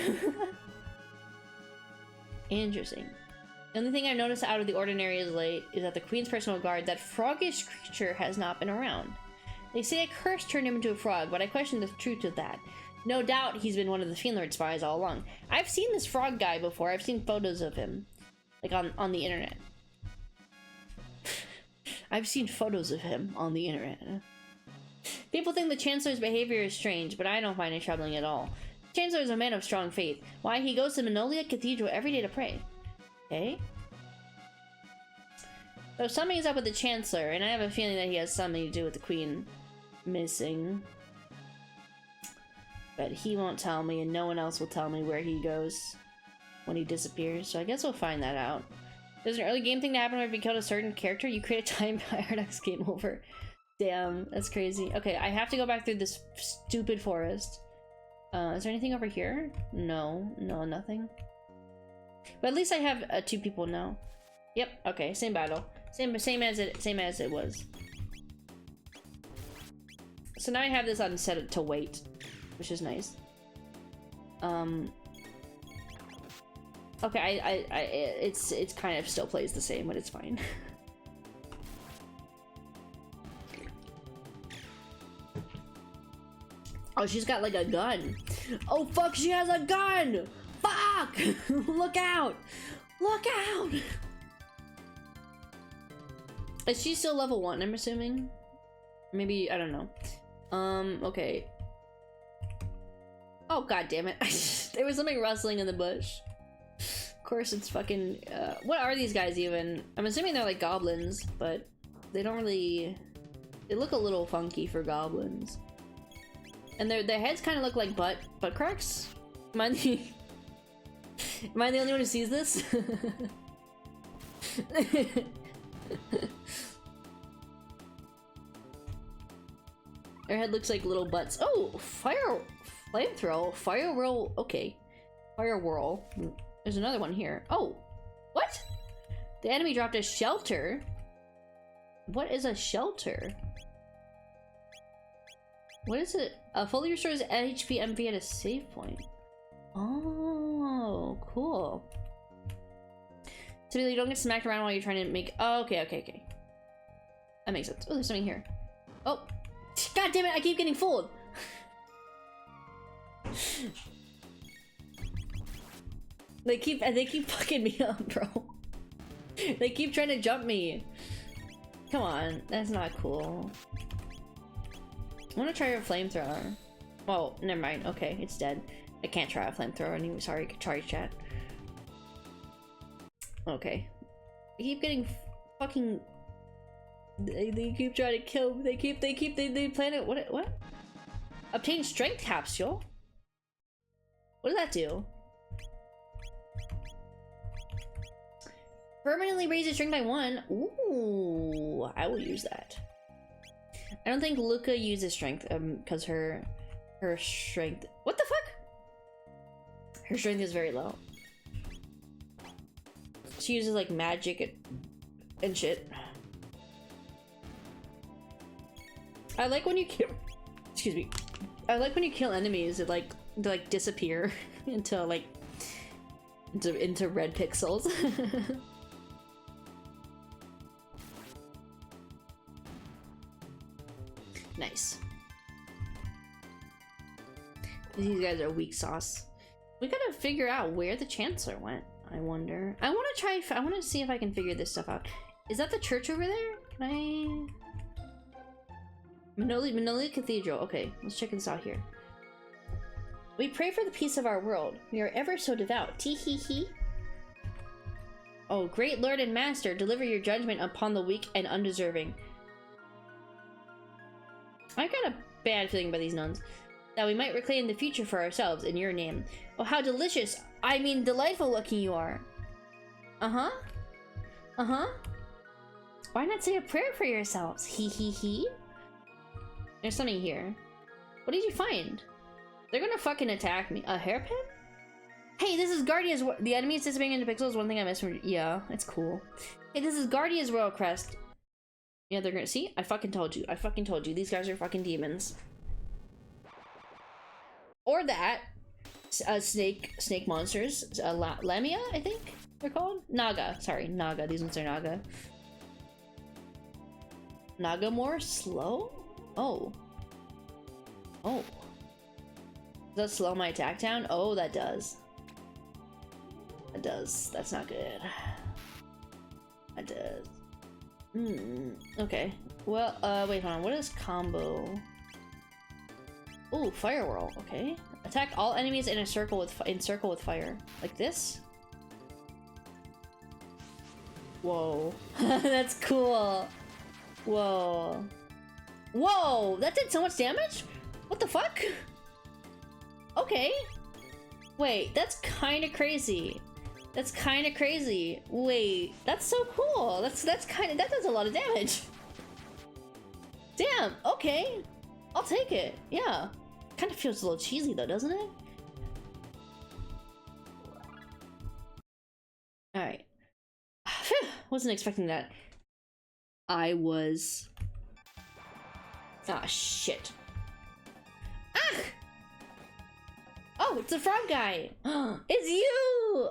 Interesting. The only thing I've noticed out of the ordinary is that the Queen's personal guard, that froggish creature, has not been around. They say a curse turned him into a frog, but I question the truth of that. No doubt he's been one of the Fiendlord spies all along. I've seen this frog guy before. I've seen photos of him, like on the internet. I've seen photos of him on the internet. People think the Chancellor's behavior is strange, but I don't find it troubling at all. The Chancellor is a man of strong faith. Why, he goes to Manolia Cathedral every day to pray. Okay? So something is up with the Chancellor, and I have a feeling that he has something to do with the Queen missing. But he won't tell me, and no one else will tell me where he goes when he disappears, so I guess we'll find that out. There's an early game thing that happened where if you killed a certain character, you create a time paradox, game over. Damn, that's crazy. Okay, I have to go back through this stupid forest. Is there anything over here? No, nothing. But at least I have 2 people now. Yep, okay, same battle. Same as it was. So now I have this on set to wait, which is nice. Okay, it's kind of still plays the same, but it's fine. Oh, she's got like a gun. Oh fuck, she has a gun! Fuck! Look out! Look out! Is she still level 1, I'm assuming? Maybe, I don't know. Okay. Oh god damn it. There was something rustling in the bush. Of course it's fucking, what are these guys even? I'm assuming they're like goblins, but they don't really... They look a little funky for goblins. And their heads kind of look like butt cracks? Am I the only one who sees this? Their head looks like little butts. Oh! Flamethrower? Fire whirl? Okay. Fire whirl. There's another one here. Oh! What? The enemy dropped a shelter? What is a shelter? What is it? Fully restores HP MV at a save point. Oh, cool. So you don't get smacked around while you're trying to make... Oh, okay. That makes sense. Oh, there's something here. Oh! God damn it, I keep getting fooled! They keep fucking me up, bro. They keep trying to jump me. Come on, that's not cool. I want to try a flamethrower. Oh, never mind. Okay, it's dead. I can't try a flamethrower anyway. Sorry, chat. Okay. They keep getting fucking. They keep trying to kill me. They plan it. What? Obtain strength capsule. What does that do? Permanently raises strength by 1. Ooh, I will use that. I don't think Luca uses strength, because her strength. What the fuck? Her strength is very low. She uses like magic and shit. I like when you kill. Excuse me. I like when you kill enemies. They like disappear into like into red pixels. Nice. These guys are weak sauce. We gotta figure out where the Chancellor went. I wonder. I want to see if I can figure this stuff out. Is that the church over there? Can I? Manoli Cathedral. Okay, let's check this out here. We pray for the peace of our world. We are ever so devout. Tee hee hee. Oh, great Lord and Master, deliver your judgment upon the weak and undeserving. I got a bad feeling about these nuns. That we might reclaim the future for ourselves in your name. Oh, how delicious! I mean, delightful looking you are. Uh-huh. Uh-huh. Why not say a prayer for yourselves? Hee hee hee. There's something here. What did you find? They're gonna fucking attack me. A hairpin? Hey, this is Guardia's. The enemy is disappearing into pixels. One thing I missed from. Yeah, it's cool. Hey, this is Guardia's Royal Crest. Yeah, they're gonna see. I fucking told you. I fucking told you. These guys are fucking demons. Or that. Snake monsters. Lamia, I think they're called. Naga. Sorry, Naga. These ones are Naga. Naga more slow? Oh. Oh. Does that slow my attack down? Oh, that does. That does. That's not good. That does. Okay. Well, wait, hold on. What is combo? Ooh, fire whirl. Okay. Attack all enemies in a circle with fire. Like this? Whoa. That's cool. Whoa. Whoa! That did so much damage? What the fuck? Okay. Wait, that's kind of crazy. That's kind of crazy. Wait, that's so cool. That does a lot of damage. Damn. Okay. I'll take it. Yeah. Kind of feels a little cheesy though, doesn't it? All right. Wasn't expecting that. I was. Ah, shit. Ah! Oh, it's the frog guy. It's you.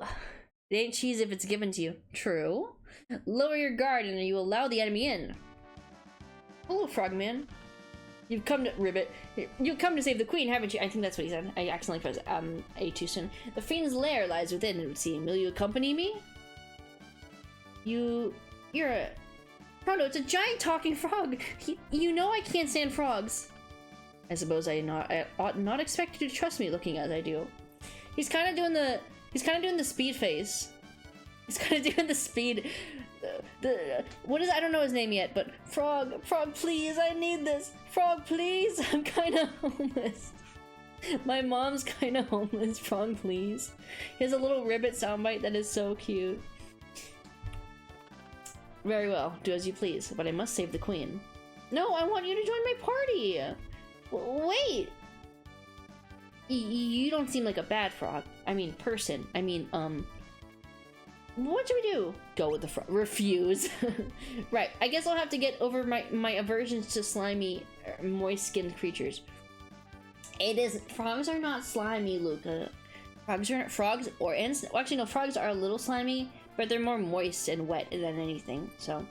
It ain't cheese if it's given to you. True. Lower your guard and you allow the enemy in. Hello, frogman. You've come to Ribbit. You've come to save the queen, haven't you? I think that's what he said. I accidentally pressed A too soon. The fiend's lair lies within, it would seem. Will you accompany me? You're a... Chrono, it's a giant talking frog. You know I can't stand frogs. I suppose I ought not expect you to trust me looking as I do. He's kind of doing the speed face. He's kind of doing the speed. What is? I don't know his name yet, but frog, please, I need this. Frog, please, I'm kind of homeless. My mom's kind of homeless. Frog, please. He has a little ribbit soundbite that is so cute. Very well, do as you please, but I must save the queen. No, I want you to join my party. Wait. You don't seem like a bad frog. I mean, person. I mean, what should we do? Go with the frog. Refuse. Right. I guess I'll have to get over my aversions to slimy, moist-skinned creatures. Frogs are not slimy, Luca. Frogs are a little slimy, but they're more moist and wet than anything. So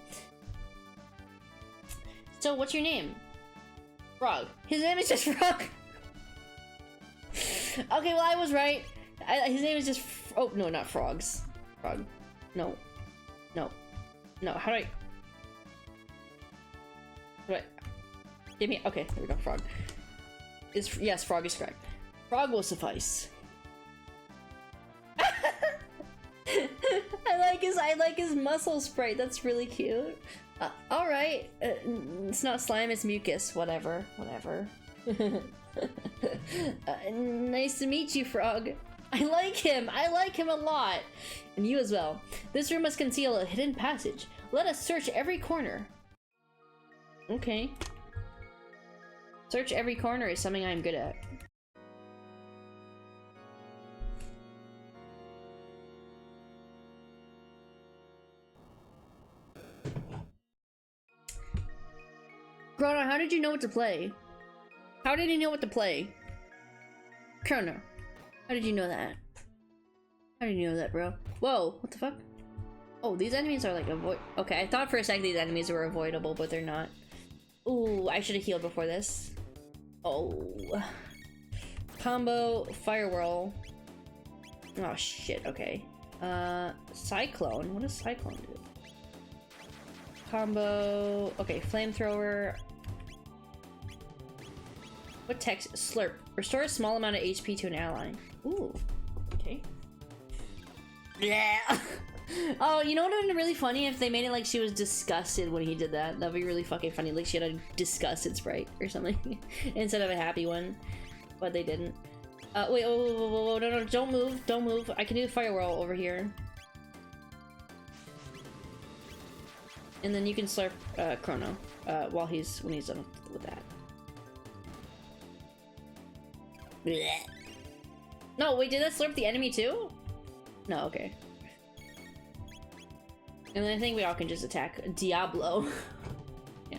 what's your name? Frog. His name is just Frog. Okay, well I was right. His name is just. Oh no, not frogs. Frog. No. No. No. How do I? What? Give me. Okay, there we go. Frog. Yes, frog is correct. Frog will suffice. I like his muscle sprite. That's really cute. All right. It's not slime. It's mucus. Whatever. Nice to meet you, Frog. I like him. I like him a lot. And you as well. This room must conceal a hidden passage. Let us search every corner. Okay. Search every corner is something I'm good at. Chrono, how did you know what to play? How did you know what to play? Chrono, how did you know that? How did you know that, bro? Whoa, what the fuck? Oh, these enemies are like avoid. Okay, I thought for a second these enemies were avoidable, but they're not. Ooh, I should have healed before this. Oh. Combo, fire whirl. Oh shit, okay. Cyclone. What does Cyclone do? Combo. Okay, flamethrower. What text? Slurp. Restore a small amount of HP to an ally. Ooh. Okay. Yeah. Oh, you know what would have been really funny if they made it like she was disgusted when he did that. That'd be really fucking funny. Like she had a disgusted sprite or something instead of a happy one. But they didn't. Wait, whoa, no, don't move, don't move. I can do the fire whirl over here. And then you can slurp Chrono when he's done with that. Blech. No, wait, did that slurp the enemy too? No, okay. And then I think we all can just attack Diablo. Yeah.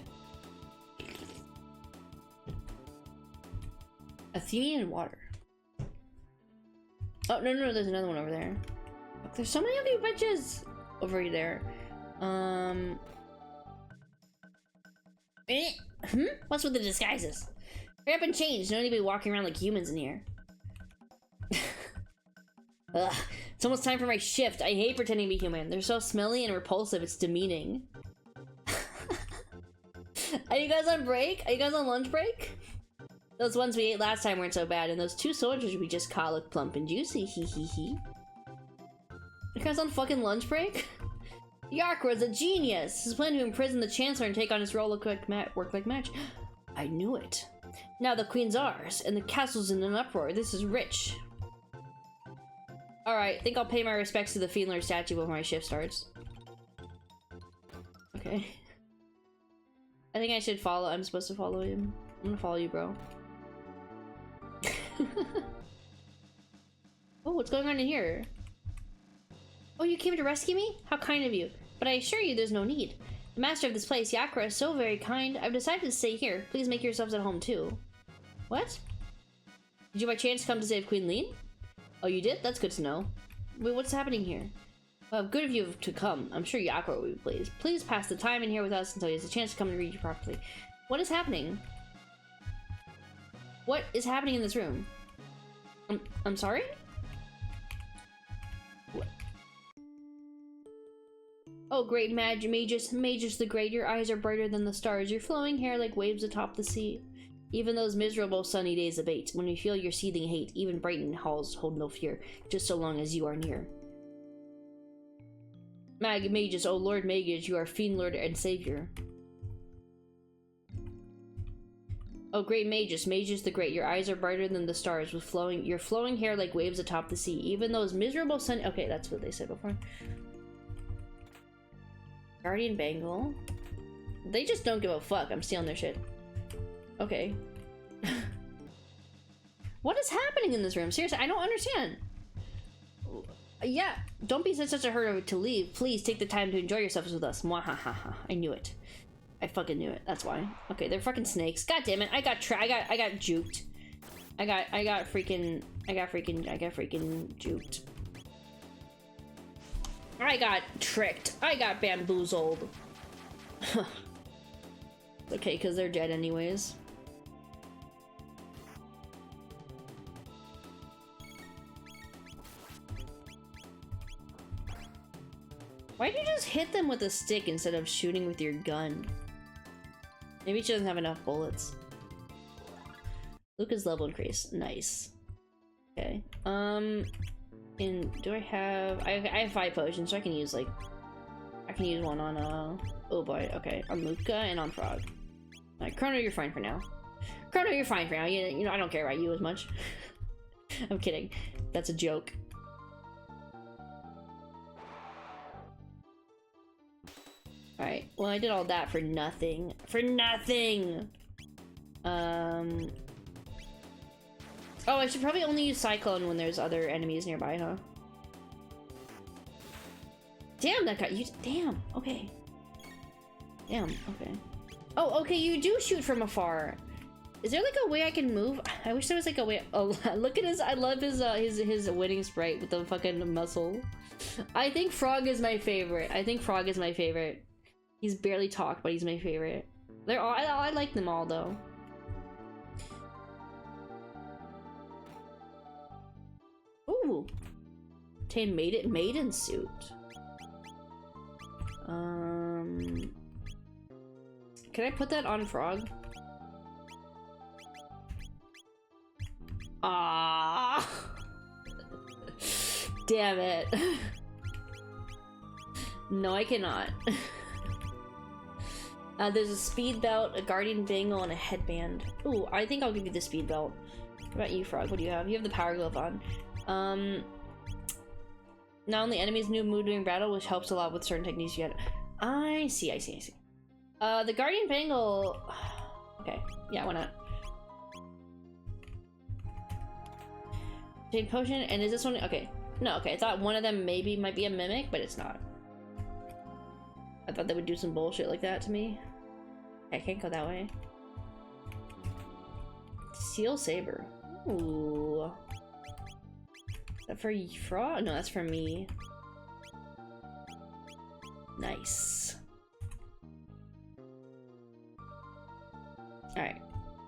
Athenian water. Oh, no, there's another one over there. Look, there's so many of you bitches over there. What's with the disguises? Hurry up and change. No need to be walking around like humans in here. Ugh. It's almost time for my shift. I hate pretending to be human. They're so smelly and repulsive, it's demeaning. Are you guys on break? Are you guys on lunch break? Those ones we ate last time weren't so bad, and those 2 soldiers we just caught look plump and juicy, hee hee hee. You guys on fucking lunch break? Yarkra's a genius! His plan to imprison the Chancellor and take on his role work like match. I knew it. Now the Queen's ours, and the castle's in an uproar. This is rich. Alright, think I'll pay my respects to the Fiendler statue before my shift starts. Okay. I think I should follow. I'm supposed to follow him. I'm gonna follow you, bro. Oh, what's going on in here? Oh, you came to rescue me? How kind of you. But I assure you there's no need. The master of this place, Yakra, is so very kind. I've decided to stay here. Please make yourselves at home, too. What? Did you by chance come to save Queen Lean? Oh, you did? That's good to know. Wait, what's happening here? Well, good of you to come. I'm sure Yakra will be pleased. Please pass the time in here with us until he has a chance to come and read you properly. What is happening? What is happening in this room? I'm sorry? What? Oh, great Magus the Great, your eyes are brighter than the stars, your flowing hair like waves atop the sea. Even those miserable sunny days abate, when you feel your seething hate, even brightened halls hold no fear, just so long as you are near. Magus, oh Lord Magus, you are Fiend Lord and Savior. Oh, great Magus the Great, your eyes are brighter than the stars, with your flowing hair like waves atop the sea. Even those miserable sun— okay, that's what they said before. Guardian Bangle. They just don't give a fuck. I'm stealing their shit. Okay. What is happening in this room? Seriously, I don't understand. Yeah, don't be such a hurry to leave. Please take the time to enjoy yourselves with us. Mwahaha. I knew it. I fucking knew it. That's why. Okay, they're fucking snakes. God damn it. I got juked. I got freaking juked. I got tricked. I got bamboozled. Okay, because they're dead anyways. Why do you just hit them with a stick instead of shooting with your gun? Maybe she doesn't have enough bullets. Luca's level increase. Nice. Okay. Do I have... I have 5 potions, so I can use, like... I can use one on, oh boy, okay. On Luca and on Frog. Alright, Chrono, you're fine for now. Chrono, you're fine for now. You know, I don't care about you as much. I'm kidding. That's a joke. Alright, well, I did all that for nothing. For nothing! Oh, I should probably only use Cyclone when there's other enemies nearby, huh? Damn, that got you. Damn, okay. Damn, okay. Oh, okay, you do shoot from afar. Is there like a way I can move? I wish there was like a way. Oh, look at his. I love his winning sprite with the fucking muscle. I think Frog is my favorite. I think Frog is my favorite. He's barely talked, but he's my favorite. They're all. I like them all though. Ooh, obtain maiden suit. Can I put that on Frog? Ah, damn it. No, I cannot. There's a speed belt, a guardian bangle, and a headband. Ooh, I think I'll give you the speed belt. What about you, Frog? What do you have? You have the power glove on. Not only enemies new mood during battle, which helps a lot with certain techniques you get. I see. The guardian bangle. Okay, yeah, why not? Jade potion, and is this one? Okay, no, okay. I thought one of them maybe might be a mimic, but it's not. I thought they would do some bullshit like that to me. I can't go that way. Seal saber. Ooh. Is that for Frog? No, that's for me. Nice. Alright.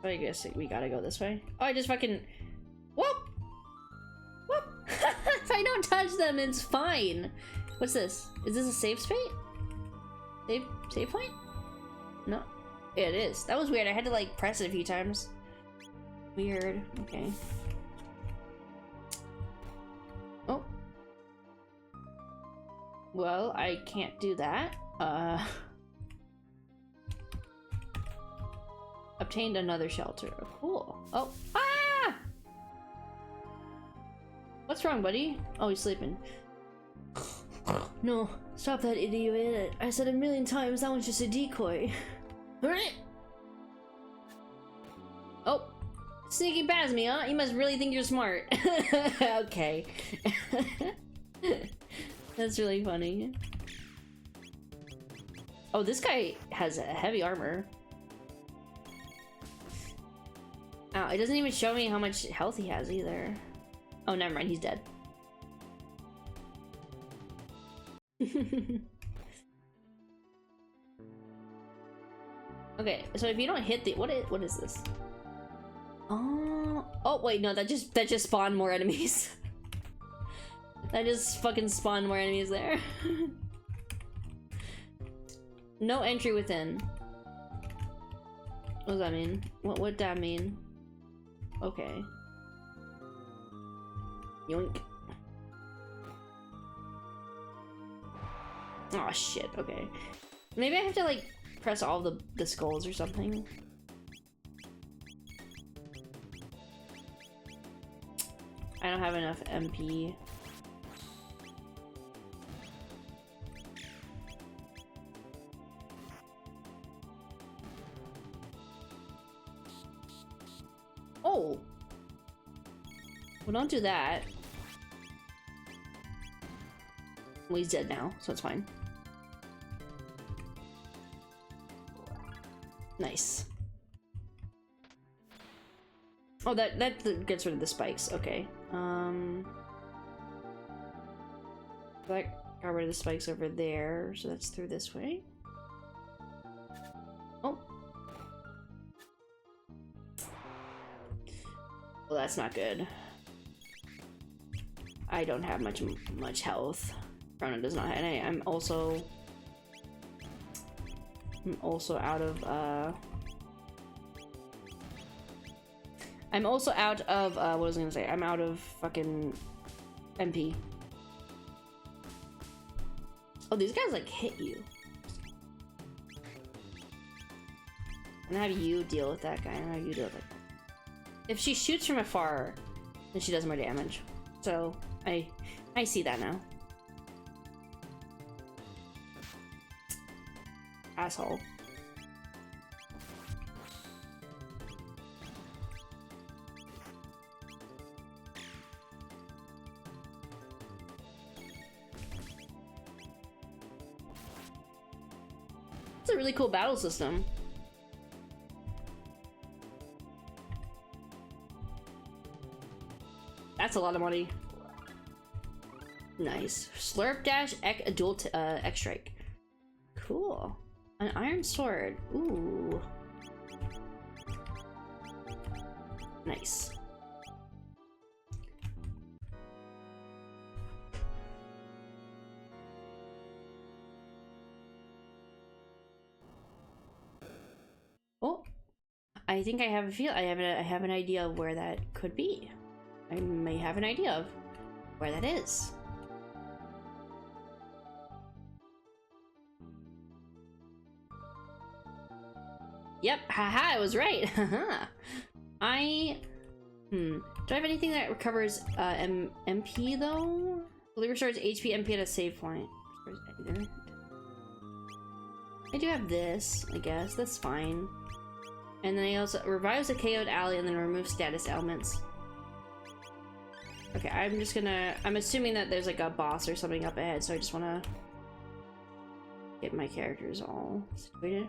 I guess we gotta go this way. Oh, I just fucking... Whoop! Whoop! If I don't touch them, it's fine. What's this? Is this a save space? Save point? No. Yeah, it is. That was weird. I had to like press it a few times. Weird. Okay. Oh. Well, I can't do that. Obtained another shelter. Cool. Oh. Ah! What's wrong, buddy? Oh, he's sleeping. No, stop that idiot. I said a million times that one's just a decoy. Oh, sneaking past me, huh? You must really think you're smart. Okay. That's really funny. Oh, this guy has a heavy armor. Oh, it doesn't even show me how much health he has either. Oh, never mind, he's dead. Okay, so if you don't hit the what is this? Oh wait, no, that just spawned more enemies. That just fucking spawned more enemies there. No entry within. What does that mean? What would that mean? Okay. Yoink. Oh shit, okay. Maybe I have to like press all the skulls or something. I don't have enough MP. Oh! Well, don't do that. Well, he's dead now, so it's fine. Nice. Oh, that gets rid of the spikes. Okay. That got rid of the spikes over there, so that's through this way. Oh. Well, that's not good. I don't have much health. Chrono does not, and I'm also out of I'm also out of what was I gonna say? I'm out of fucking MP. Oh, these guys like hit you. And have you deal with that guy, and have you deal with it. If she shoots from afar, then she does more damage. So I see that now. Asshole. It's a really cool battle system. That's a lot of money. Nice. Slurp dash adult X strike. Cool. An iron sword. Ooh. Nice. Oh, I think I have a feel. I have an idea of where that could be. I may have an idea of where that is. Yep, haha, I was right. Haha. Do I have anything that recovers MP though? Fully restores HP MP at a save point. I do have this, I guess. That's fine. And then I also revives a KO'd ally and then removes status elements. Okay, I'm assuming that there's like a boss or something up ahead, so I just wanna get my characters all situated.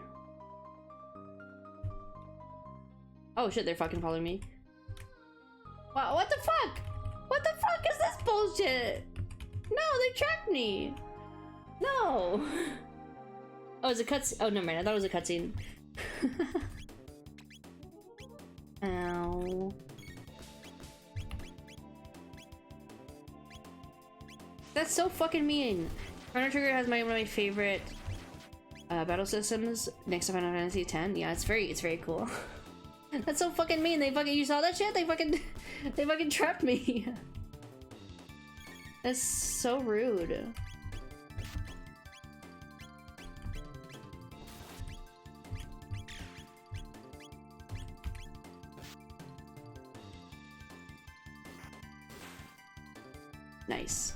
Oh shit, they're fucking following me. Wow, what the fuck? What the fuck is this bullshit? No, they tracked me. No. Oh, it's a cutscene. Oh, no, man, I thought it was a cutscene. Ow. That's so fucking mean. Chrono Trigger has one of my favorite battle systems next to Final Fantasy X. Yeah, it's very cool. That's so fucking mean. You saw that shit? They fucking trapped me. That's so rude. Nice.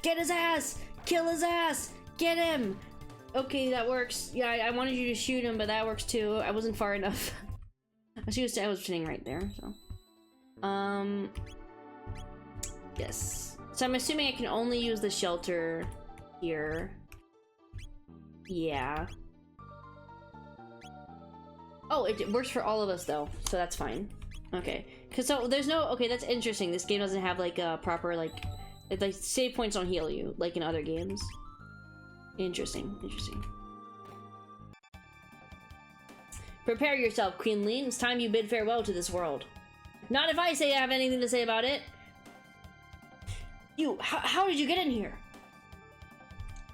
Get his ass! Kill his ass! Get him! Okay, that works. Yeah, I wanted you to shoot him, but that works too. I wasn't far enough. I was sitting right there, so. Yes. So I'm assuming I can only use the shelter here. Yeah. Oh, it works for all of us though, so that's fine. Okay. Cause so there's no, okay, that's interesting. This game doesn't have like a proper like save points don't heal you like in other games. Interesting. Prepare yourself, Queen Lean. It's time you bid farewell to this world. Not if I say I have anything to say about it. You, how did you get in here?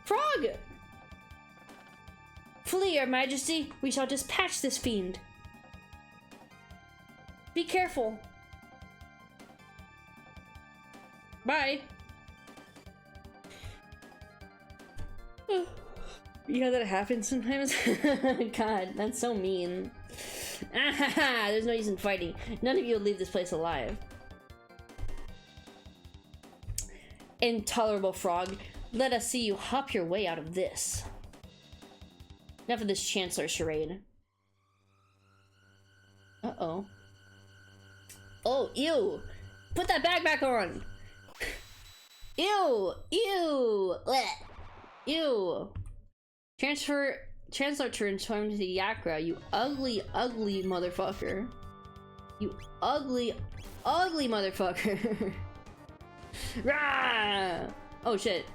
Frog! Flee, Your Majesty. We shall dispatch this fiend. Be careful. Bye. You know that happens sometimes? God, that's so mean. There's no use in fighting. None of you will leave this place alive. Intolerable frog. Let us see you hop your way out of this. Enough of this Chancellor charade. Uh-oh. Oh, ew! Put that bag back on! Ew! Ew! Blech. Ew! Chancellor transformed into Yakra, you ugly, ugly motherfucker. You ugly, ugly motherfucker. Rah! Oh shit.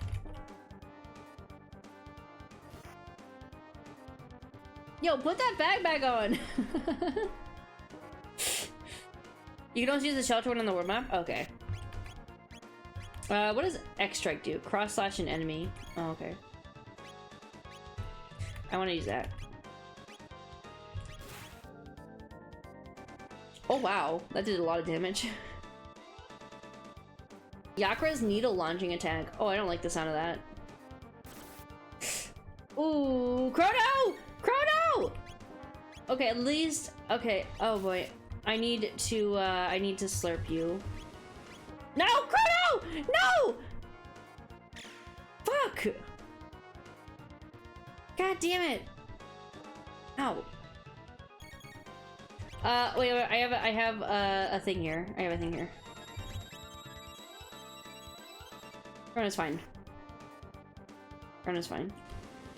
Yo, put that bag back on! You can also use the shelter one on the world map? Okay. What does X strike do? Cross slash an enemy. Oh, okay. I want to use that. Oh wow, that did a lot of damage. Yakra's needle launching attack. Oh, I don't like the sound of that. Ooh, Chrono! Chrono! Okay, at least, okay. Oh boy, I need to slurp you. No, Chrono! No! Fuck! God damn it! Ow. Wait, I have a thing here. I have a thing here. Chrono's fine. Chrono's fine.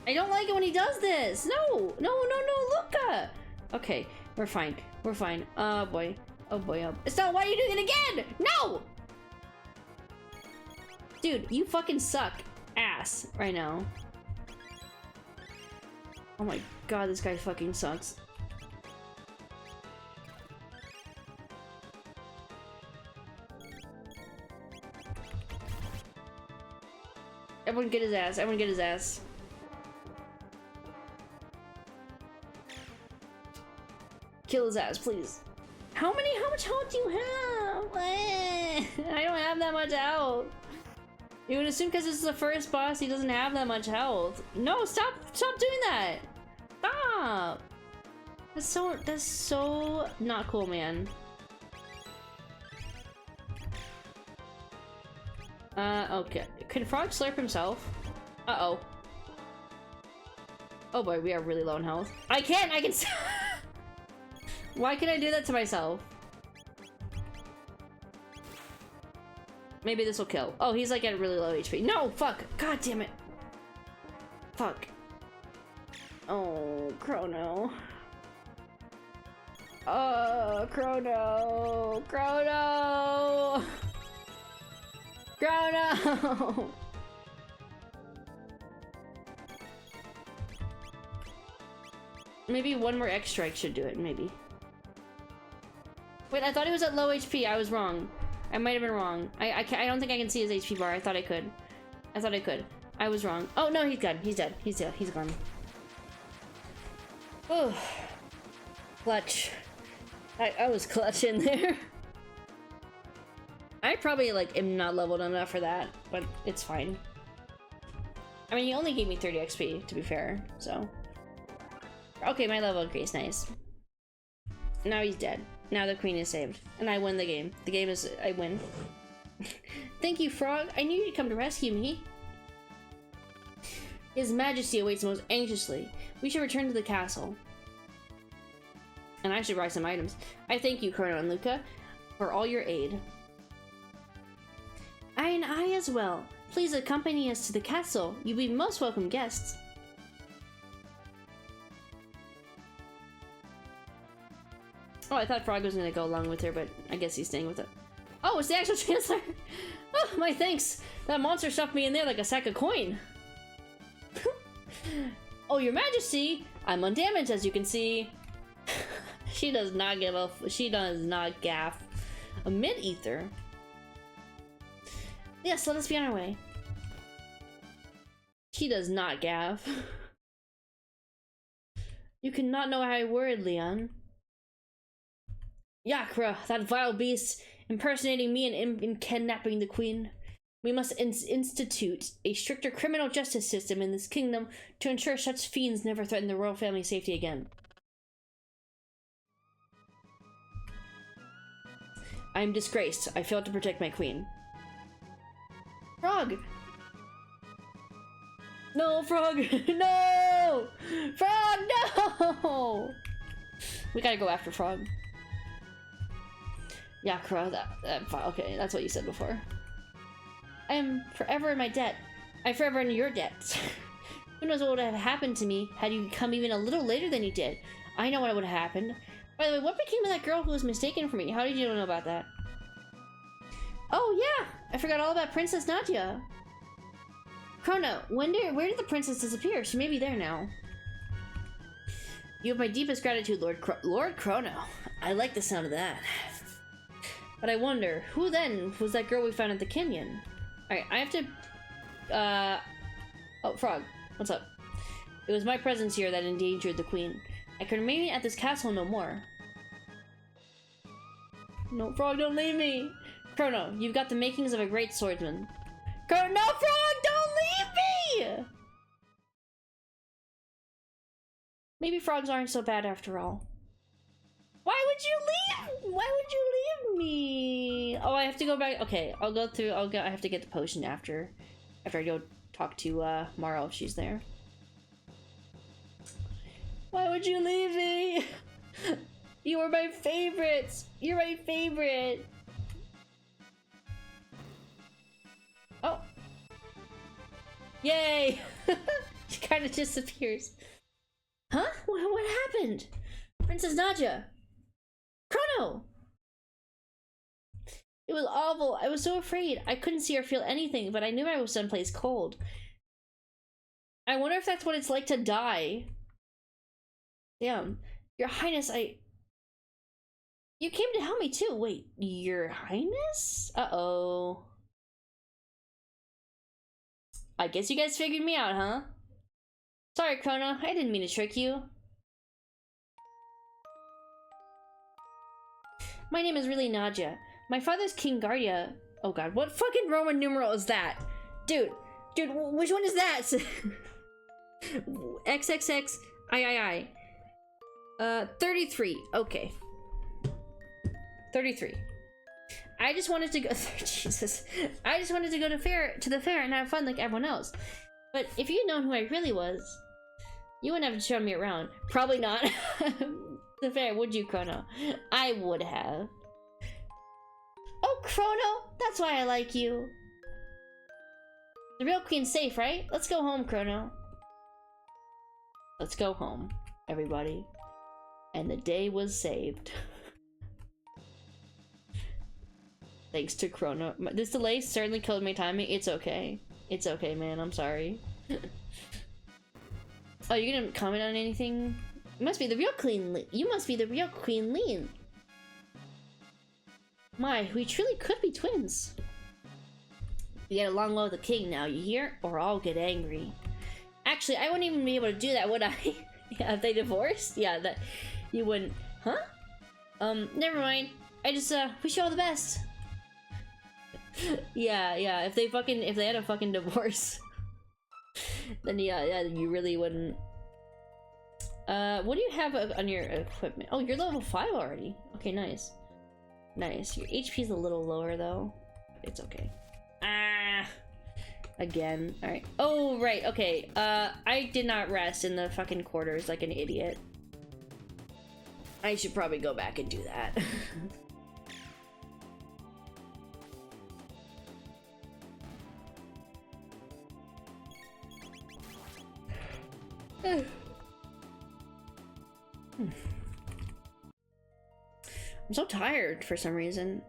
I don't like it when he does this! No! No, Luca! Okay, we're fine. We're fine. Oh boy. Oh boy, oh. Estelle, why are you doing it again? No! Dude, you fucking suck ass right now. Oh my god, this guy fucking sucks. Everyone get his ass. Everyone get his ass. Kill his ass, please. How much health do you have? I don't have that much health. You would assume because this is the first boss, he doesn't have that much health. No, stop doing that. Stop. That's so not cool, man. Okay. Can Frog slurp himself? Uh-oh. Oh boy, we are really low in health. I can Why can I do that to myself? Maybe this will kill. Oh, he's like at really low HP. No, fuck. God damn it. Fuck. Oh, Chrono. Oh, Chrono. Chrono. Chrono. Maybe one more X strike should do it, maybe. Wait, I thought he was at low HP. I was wrong. I might have been wrong. I don't think I can see his HP bar. I thought I could. I thought I could. I was wrong. Oh, no, he's dead. He's dead. He's dead. He's gone. Oh. Clutch. I was clutch in there. I probably, like, am not leveled enough for that, but it's fine. I mean, he only gave me 30 XP, to be fair, so. Okay, my level increased. Nice. Now he's dead. Now the queen is saved. And I win the game. The game is... I win. Thank you, Frog. I knew you'd come to rescue me. His Majesty awaits most anxiously. We should return to the castle. And I should buy some items. I thank you, Chrono and Luca, for all your aid. And I as well. Please accompany us to the castle. You'll be most welcome guests. Oh, I thought Frog was gonna go along with her, but I guess he's staying with it. Oh, it's the actual Chancellor! Oh, my thanks! That monster stuffed me in there like a sack of coin! Oh, your Majesty! I'm undamaged, as you can see. She does not give a... She does not gaff. A mid-ether? Yes, let us be on our way. She does not gaff. You cannot know how I worried, Leon. Yakra, that vile beast, impersonating me and in kidnapping the queen. We must institute a stricter criminal justice system in this kingdom to ensure such fiends never threaten the royal family's safety again. I am disgraced. I failed to protect my queen. Frog! No, Frog! No! Frog, no! We gotta go after Frog. Yakra, okay, that's what you said before. I am forever in my debt. I'm forever in your debt. Who knows what would have happened to me had you come even a little later than you did. I know what would have happened. By the way, what became of that girl who was mistaken for me? How did you know about that? Oh yeah! I forgot all about Princess Nadia. Chrono, where did the princess disappear? She may be there now. You have my deepest gratitude, Lord Chrono. I like the sound of that. But I wonder, who then was that girl we found at the canyon? Alright, I have to... Oh, Frog. What's up? It was my presence here that endangered the queen. I can remain at this castle no more. No, Frog, don't leave me! Chrono, you've got the makings of a great swordsman. Chrono, no, Frog, don't leave me! Maybe frogs aren't so bad after all. Why would you leave? Why would you leave me? Oh, I have to go back. Okay, I'll go through. I have to get the potion after I go talk to Maro if she's there. Why would you leave me? You were my favorites. You're my favorite. Oh. Yay! She kind of disappears. Huh? What happened? Princess Nadia. Chrono! It was awful. I was so afraid. I couldn't see or feel anything, but I knew I was someplace cold. I wonder if that's what it's like to die. Damn. Your Highness, You came to help me too. Wait, Your Highness? Uh-oh. I guess you guys figured me out, huh? Sorry, Chrono. I didn't mean to trick you. My name is really Nadia. My father's King Guardia. Oh god, what fucking Roman numeral is that? Dude, which one is that? XXX III. 33. Okay. 33. I just wanted to go Jesus. I just wanted to go to the fair and have fun like everyone else. But if you'd known who I really was, you wouldn't have shown me around. Probably not. The fair, would you, Chrono? I would have. Oh, Chrono! That's why I like you. The real queen's safe, right? Let's go home, Chrono. Let's go home, everybody. And the day was saved. Thanks to Chrono. This delay certainly killed my timing. It's okay. It's okay, man. I'm sorry. Oh, you're gonna comment on anything? You must be the real Queen. You must be the real Queen Lean. My, we truly could be twins. We get along well with the king now, you hear? Or I'll get angry. Actually, I wouldn't even be able to do that, would I? Yeah, if they divorced? Yeah, that you wouldn't. Huh? Never mind. I just wish you all the best. yeah. If they had a fucking divorce, then yeah, you really wouldn't. What do you have on your equipment? Oh, you're level 5 already. Okay, nice. Nice. Your HP's a little lower though. It's okay. Ah! Again. Alright. Oh, right. Okay. I did not rest in the fucking quarters like an idiot. I should probably go back and do that. I'm so tired for some reason.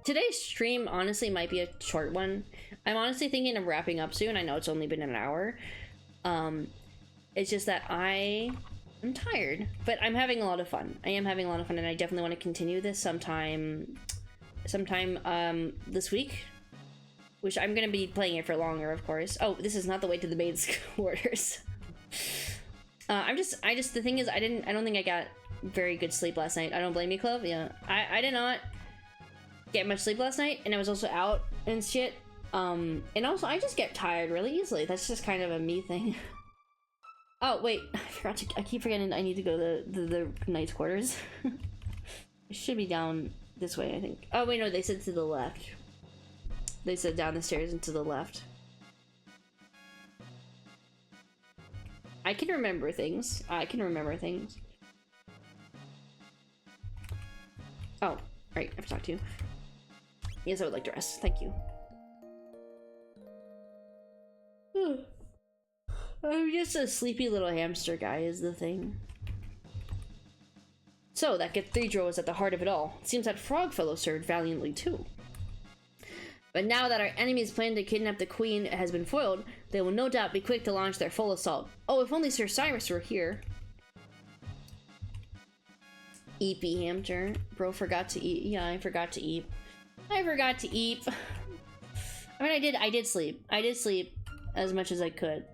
Today's stream honestly might be a short one. I'm honestly thinking of wrapping up soon. I know it's only been an hour. It's just that I'm tired, but I'm having a lot of fun. I am having a lot of fun, and I definitely want to continue this sometime this week, which I'm gonna be playing it for longer, of course. Oh, this is not the way to the maid's quarters. the thing is, I don't think I got very good sleep last night. I don't blame you, Clove. Yeah, I did not get much sleep last night, and I was also out and shit. And also I just get tired really easily. That's just kind of a me thing. Oh wait, I keep forgetting I need to go to the knight's quarters. It should be down this way, I think. Oh wait, no, they said to the left. They said down the stairs and to the left. I can remember things. I can remember things. Oh, right, I have to talk to you. Yes, I would like to rest. Thank you. I'm just a sleepy little hamster guy is the thing. So, that cathedral was at the heart of it all. It seems that Frogfellow served valiantly too. But now that our enemy's plan to kidnap the queen has been foiled, they will no doubt be quick to launch their full assault. Oh, if only Sir Cyrus were here. Eepy hamster. Bro forgot to eat. Yeah, I forgot to eat. I forgot to eat. I mean, I did sleep. I did sleep as much as I could.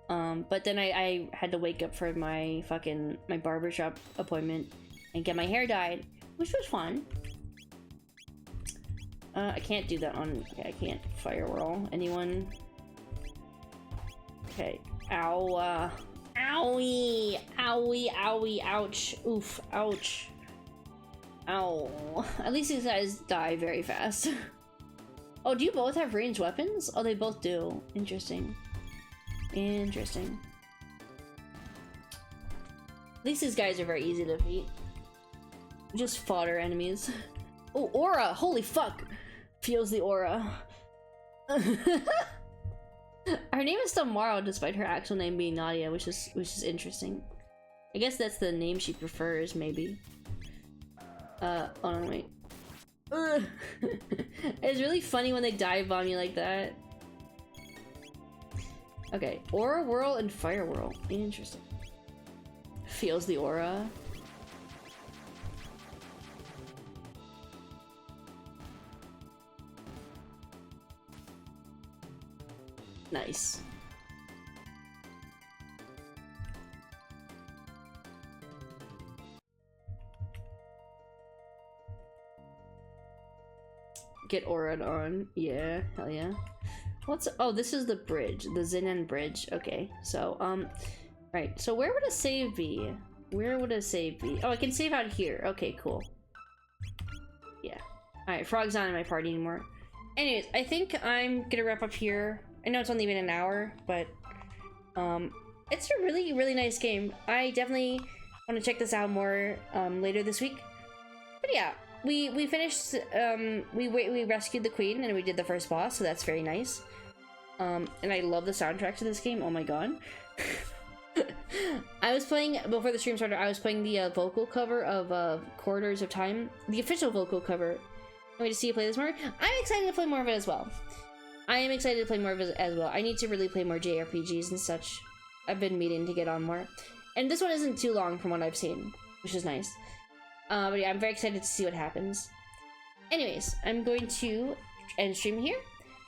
But then I had to wake up for my barbershop appointment and get my hair dyed, which was fun. I can't do that on... Okay, I can't fire roll. Anyone? Okay. Ow, owie! Owie, owie, ouch. Oof, ouch. Ow. At least these guys die very fast. Oh, do you both have ranged weapons? Oh, they both do. Interesting. Interesting. At least these guys are very easy to defeat. Just fodder enemies. Oh, aura! Holy fuck! Feels the aura. Her name is still Morrow despite her actual name being Nadia, which is interesting. I guess that's the name she prefers, maybe. Oh no, wait. It's really funny when they dive bomb you like that. Okay, Aura Whirl and Fire Whirl. Interesting. Feels the aura. Nice. Get aura'd on. Yeah, hell yeah. Oh, this is the bridge, the Zinnan bridge. Okay, so right. So where would a save be? Where would a save be? Oh, I can save out here. Okay, cool. Yeah. All right, Frog's not in my party anymore. Anyways, I think I'm gonna wrap up here. I know it's only been an hour, but it's a really nice game. I definitely want to check this out more later this week. But yeah, we finished. We rescued the queen and we did the first boss, so that's very nice. And I love the soundtrack to this game. Oh my god. I was playing, before the stream started, I was playing the vocal cover of Corridors of Time, the official vocal cover. Can't wait to see you play this more. I'm excited to play more of it as well. I am excited to play more of it as well. I need to really play more JRPGs and such. I've been meaning to get on more. And this one isn't too long from what I've seen, which is nice. But yeah, I'm very excited to see what happens. Anyways, I'm going to end stream here.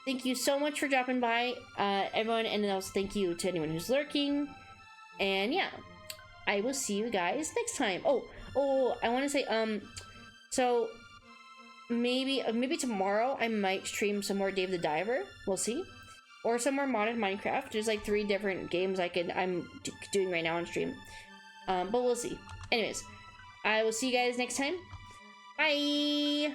Thank you so much for dropping by, everyone, and then also thank you to anyone who's lurking. And yeah, I will see you guys next time. Oh, I want to say, so maybe tomorrow I might stream some more Dave the Diver. We'll see, or some more modded Minecraft. There's like 3 different games I'm doing right now on stream. But we'll see. Anyways, I will see you guys next time. Bye.